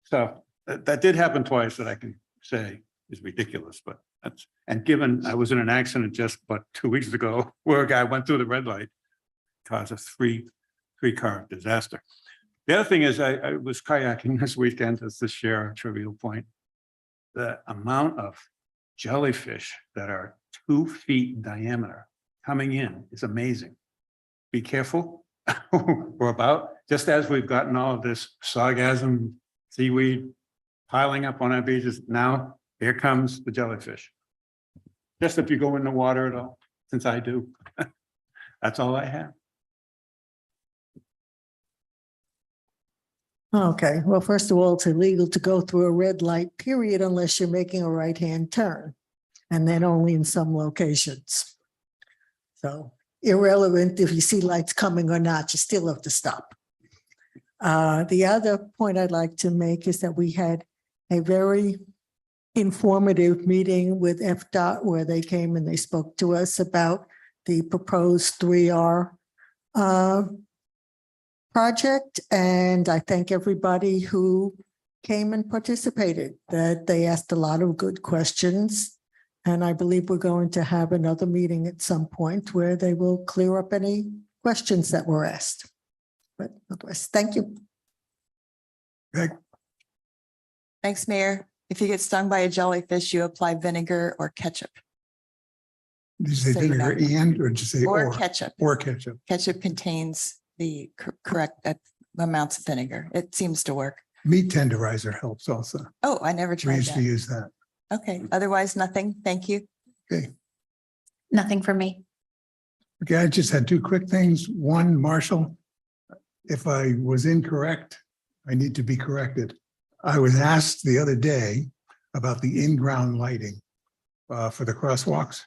So that did happen twice that I can say is ridiculous, but And given I was in an accident just about 2 weeks ago where a guy went through the red light, caused a three-car disaster. The other thing is I was kayaking this weekend, just to share a trivial point. The amount of jellyfish that are 2 feet in diameter coming in is amazing. Be careful. We're about, just as we've gotten all of this sargassum, seaweed piling up on our beaches, now here comes the jellyfish. Just if you go in the water at all, since I do. That's all I have. Okay, well, first of all, it's illegal to go through a red light, period, unless you're making a right-hand turn. And then only in some locations. So irrelevant if you see lights coming or not, you still have to stop. The other point I'd like to make is that we had a very informative meeting with FDOT where they came and they spoke to us about the proposed 3R project. And I thank everybody who came and participated, that they asked a lot of good questions. And I believe we're going to have another meeting at some point where they will clear up any questions that were asked. But otherwise, thank you. Thanks, Mayor. If you get stung by a jellyfish, you apply vinegar or ketchup. Did you say So you vinegar know. and, or did you say Or or? ketchup. Or ketchup. Ketchup contains the correct amounts of vinegar. It seems to work. Meat tenderizer helps also. Oh, I never We tried used to that. use that. Okay, otherwise, nothing. Thank you. Okay. Nothing for me. Okay, I just had 2 quick things. One, Marshall, if I was incorrect, I need to be corrected. I was asked the other day about the in-ground lighting for the crosswalks.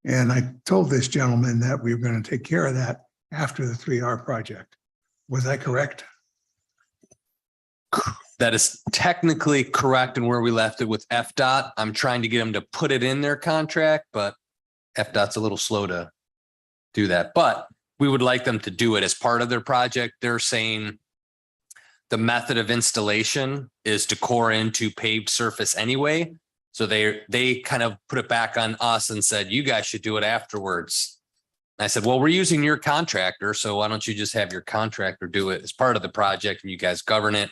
And I told this gentleman that we were going to take care of that after the 3R project. Was I correct? That is technically correct and where we left it with FDOT. I'm trying to get them to put it in their contract, but FDOT's a little slow to do that. But we would like them to do it as part of their project. They're saying the method of installation is to core into paved surface anyway. So they kind of put it back on us and said, you guys should do it afterwards. And I said, well, we're using your contractor, so why don't you just have your contractor do it as part of the project and you guys govern it?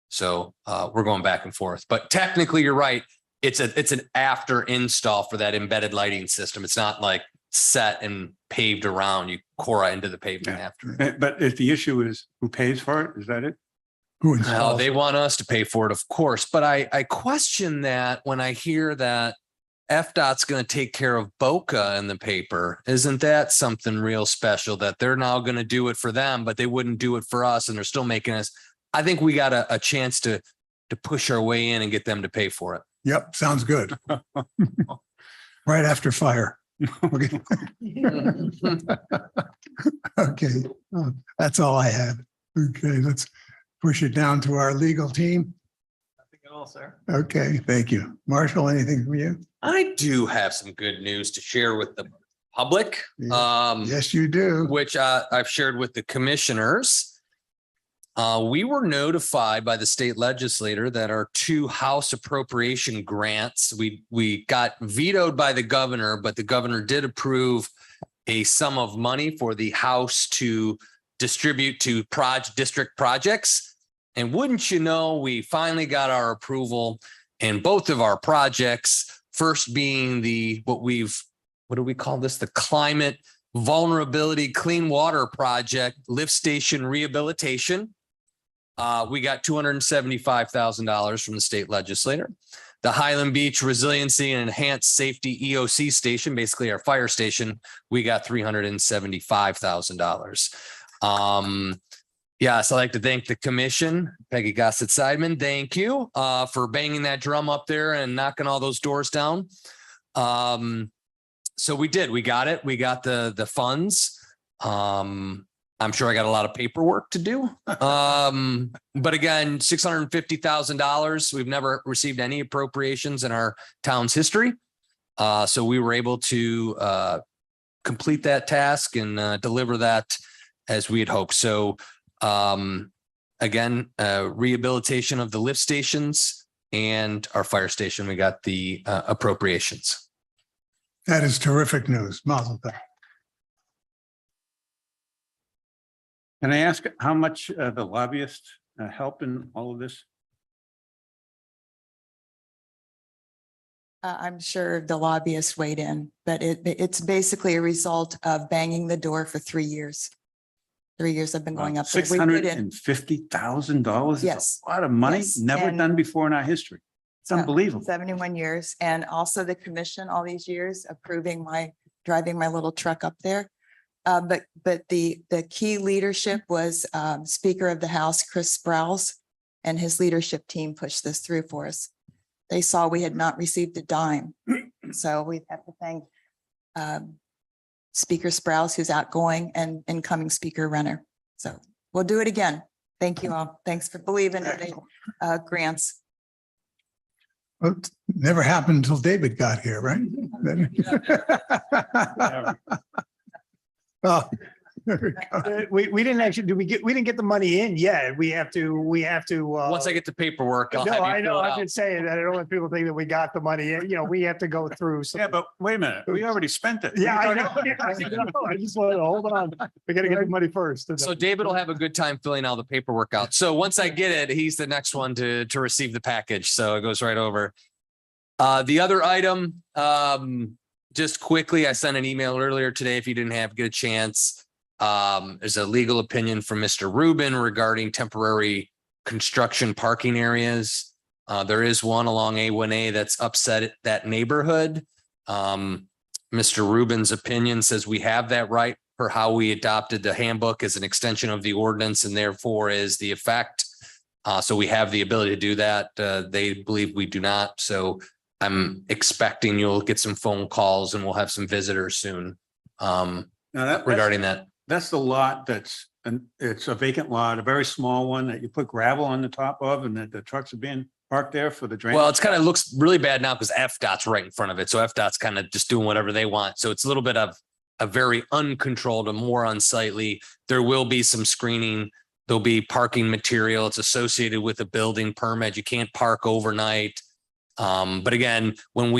So we're going back and forth, but technically you're right. It's an after install for that embedded lighting system. It's not like set and paved around. You core into the pavement Yeah. after. But if the issue is who pays for it, is that it? Who No, installs they it? want us to pay for it, of course, but I question that when I hear that FDOT's going to take care of Boca in the paper. Isn't that something real special that they're now going to do it for them, but they wouldn't do it for us and they're still making us. I think we got a chance to push our way in and get them to pay for it. Yep, sounds good. Right after fire. Okay. Okay, that's all I had. Okay, let's push it down to our legal team. Nothing at all, sir. Okay, thank you. Marshall, anything from you? I do have some good news to share with the public. Yes, you do. Which I've shared with the commissioners. We were notified by the state legislator that our 2 House appropriation grants, we got vetoed by the governor, but the governor did approve a sum of money for the House to distribute to district projects. And wouldn't you know, we finally got our approval in both of our projects. First being what do we call this? The Climate Vulnerability Clean Water Project Lift Station Rehabilitation. We got $275,000 from the state legislator. The Highland Beach Resiliency and Enhanced Safety EOC station, basically our fire station, we got $375,000. Yes, I'd like to thank the commission, Peggy Gossett-Seidman. Thank you for banging that drum up there and knocking all those doors down. So we got it. We got the funds. I'm sure I got a lot of paperwork to do. But again, $650,000. We've never received any appropriations in our town's history. So we were able to complete that task and deliver that as we had hoped. So again, rehabilitation of the lift stations and our fire station, we got the appropriations. That is terrific news. Mazel tov. Can I ask how much the lobbyist helped in all of this? I'm sure the lobbyist weighed in, but it's basically a result of banging the door for 3 years. 3 years I've been going up. there. We put in- $650,000? Yes. A lot of money, Yes, never and- done before in our history. It's unbelievable. 71 years, and also the commission all these years approving driving my little truck up there. But the key leadership was Speaker of the House, Chris Sprouse, and his leadership team pushed this through for us. They saw we had not received a dime. So we have to thank Speaker Sprouse, who's outgoing, and incoming Speaker Renner. So we'll do it again. Thank you all. Thanks for believing in the grants. Well, it never happened until David got here, right? Oh, there we go. We didn't actually, we didn't get the money in yet. We have to. Once I get the paperwork, I'll No, have I you know, fill it I'm out. just saying that I don't want people to think that we got the money in, we have to go through. some- Yeah, but wait a minute, we already spent it. Yeah, I know. I just want to hold on. We gotta get the money first. So David will have a good time filling all the paperwork out. So once I get it, he's the next one to receive the package. So it goes right over. The other item, just quickly, I sent an email earlier today. If you didn't get a chance, there's a legal opinion from Mr. Rubin regarding temporary construction parking areas. There is one along A1A that's upset that neighborhood. Mr. Rubin's opinion says we have that right for how we adopted the handbook as an extension of the ordinance and therefore is the effect. So we have the ability to do that. They believe we do not. So I'm expecting you'll get some phone calls and we'll have some visitors soon regarding that. That's the lot it's a vacant lot, a very small one that you put gravel on the top of and that the trucks are being parked there for the drain. Well, it's kind of looks really bad now because FDOT's right in front of it. So FDOT's kind of just doing whatever they want. So it's a little bit of a very uncontrolled and more unsightly. There will be some screening. There'll be parking material. It's associated with a building permit. You can't park overnight. But again, when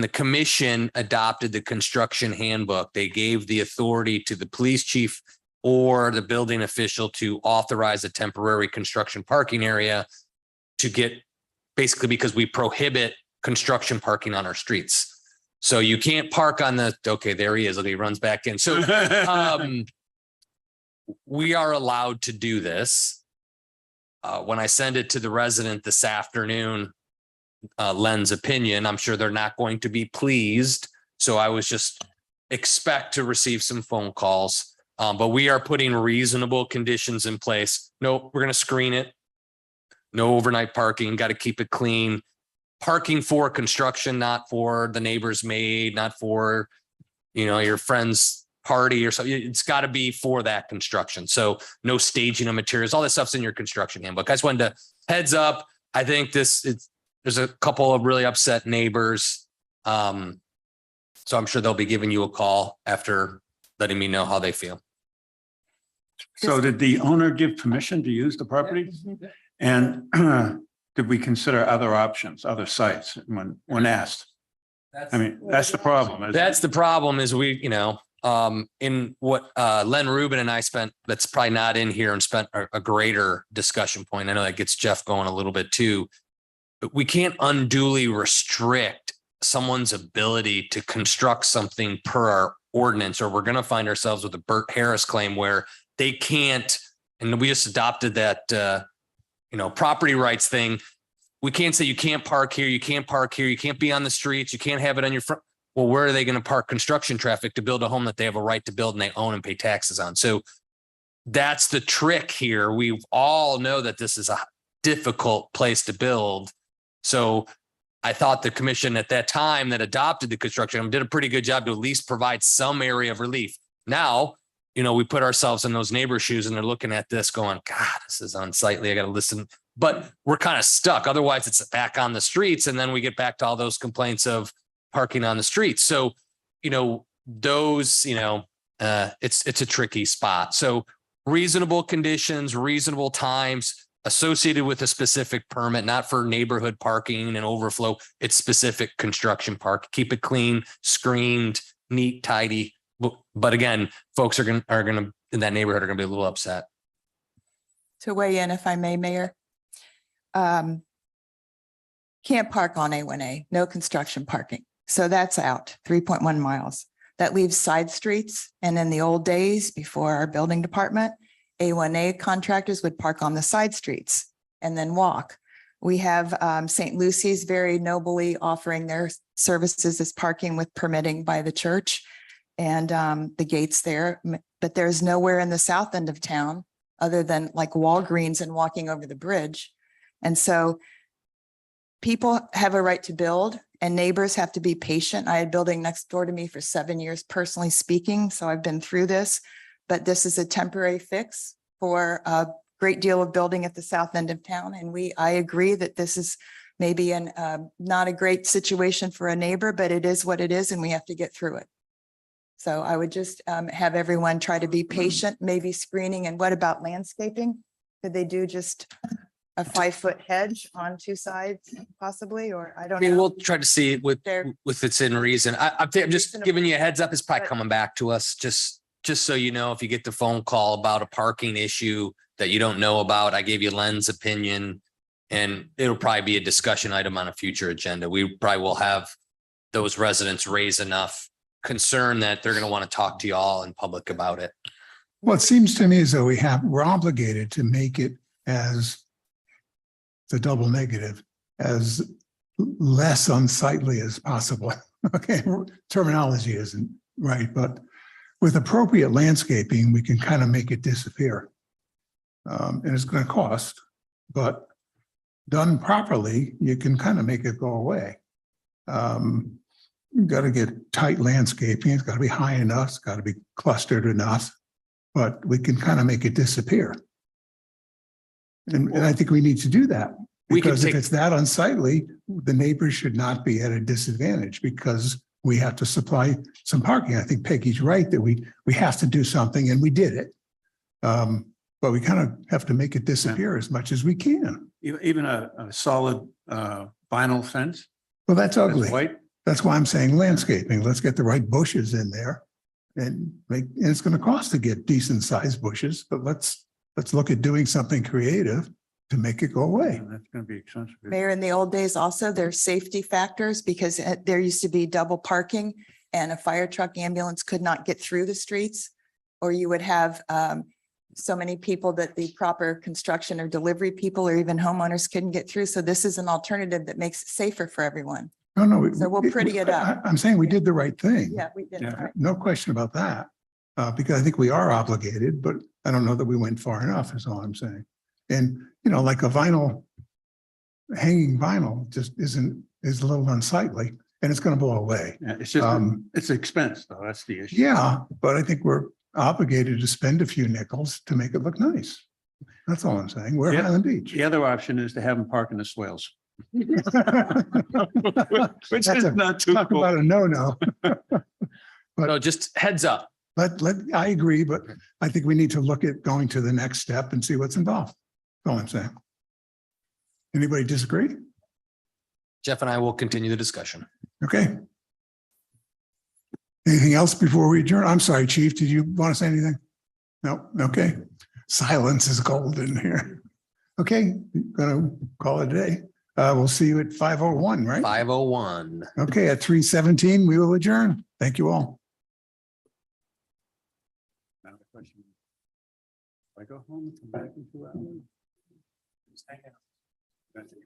the commission adopted the construction handbook, they gave the authority to the police chief or the building official to authorize a temporary construction parking area to get basically because we prohibit construction parking on our streets. So you can't park on okay, there he is. He runs back in. So we are allowed to do this. When I send it to the resident this afternoon, Len's opinion, I'm sure they're not going to be pleased. So I was just expect to receive some phone calls. But we are putting reasonable conditions in place. No, we're going to screen it. No overnight parking, got to keep it clean. Parking for construction, not for the neighbor's maid, not for, your friend's party or something. It's got to be for that construction. So no staging of materials, all this stuff's in your construction handbook. I just wanted to heads up. I think there's a couple of really upset neighbors. So I'm sure they'll be giving you a call after letting me know how they feel. So did the owner give permission to use the property? And did we consider other options, other sites when asked? I mean, that's the problem. isn't it? That's the problem is we, in what Len Rubin and I spent, that's probably not in here and spent a greater discussion point. I know that gets Jeff going a little bit too, but we can't unduly restrict someone's ability to construct something per our ordinance, or we're going to find ourselves with a Burt Harris claim where they can't, and we just adopted that, property rights thing. We can't say you can't park here, you can't park here, you can't be on the streets, you can't have it on your front. Well, where are they going to park construction traffic to build a home that they have a right to build and they own and pay taxes on? So that's the trick here. We all know that this is a difficult place to build. So I thought the commission at that time that adopted the construction did a pretty good job to at least provide some area of relief. Now, we put ourselves in those neighbors' shoes and they're looking at this going, God, this is unsightly. I got to listen. But we're kind of stuck. Otherwise, it's back on the streets. And then we get back to all those complaints of parking on the streets. So, those, it's a tricky spot. So reasonable conditions, reasonable times. associated with a specific permit, not for neighborhood parking and overflow. It's specific construction park. Keep it clean, screened, neat, tidy. But again, folks are gonna in that neighborhood are gonna be a little upset. To weigh in, if I may, Mayor. Can't park on A1A, no construction parking. So that's out 3.1 miles. That leaves side streets. And in the old days, before our building department, A1A contractors would park on the side streets and then walk. We have St. Lucy's very nobly offering their services as parking with permitting by the church and the gates there. But there's nowhere in the south end of town other than like Walgreens and walking over the bridge. And so people have a right to build and neighbors have to be patient. I had building next door to me for 7 years, personally speaking, so I've been through this. But this is a temporary fix for a great deal of building at the south end of town. And I agree that this is maybe not a great situation for a neighbor, but it is what it is and we have to get through it. So I would just have everyone try to be patient, maybe screening. And what about landscaping? Could they do just a 5-foot hedge on two sides possibly, or I I don't mean, know. we'll try to see it with There- its in reason. I'm just Reasonable. giving you a heads up. It's probably But- coming back to us. Just so you know, if you get the phone call about a parking issue that you don't know about, I gave you Len's opinion. And it'll probably be a discussion item on a future agenda. We probably will have those residents raise enough concern that they're going to want to talk to you all in public about it. Well, it seems to me as though we're obligated to make it as the double negative, as less unsightly as possible. Okay, terminology isn't right, but with appropriate landscaping, we can kind of make it disappear. And it's going to cost, but done properly, you can kind of make it go away. You've got to get tight landscaping. It's got to be high enough. It's got to be clustered enough, but we can kind of make it disappear. And I think we need to do that. We can Because if take- it's that unsightly, the neighbors should not be at a disadvantage because we have to supply some parking. I think Peggy's right that we have to do something and we did it. But we kind of have to make it disappear as much as we can. Even a solid vinyl fence. Well, that's That's ugly. white. That's why I'm saying landscaping. Let's get the right bushes in there. And it's going to cost to get decent sized bushes, but let's look at doing something creative to make it go away. That's going to be expensive. Mayor, in the old days also, there's safety factors because there used to be double parking and a fire truck ambulance could not get through the streets. Or you would have so many people that the proper construction or delivery people or even homeowners couldn't get through. So this is an alternative that makes it safer for everyone. No. So we'll pretty it up. I'm saying we did the right thing. Yeah, we did. Yeah. All right. No question about that. Because I think we are obligated, but I don't know that we went far enough is all I'm saying. And, like a hanging vinyl just is a little unsightly and it's going to blow away. Yeah, it's just, it's expense though. That's the issue. Yeah, but I think we're obligated to spend a few nickels to make it look nice. That's all I'm saying. We're Yeah. Highland Beach. The other option is to have them park in the swales. Which is not too Talk cool. about a no. So just heads up. I agree, but I think we need to look at going to the next step and see what's involved. That's all I'm saying. Anybody disagree? Jeff and I will continue the discussion. Okay. Anything else before we adjourn? I'm sorry, Chief, did you want to say anything? No, okay. Silence is golden here. Okay, gonna call it a day. We'll see you at 5:01, right? 5:01. Okay, at 3:17, we will adjourn. Thank you all. Now the question, if I go home and come back in 2 hours. Just hang out. That's it.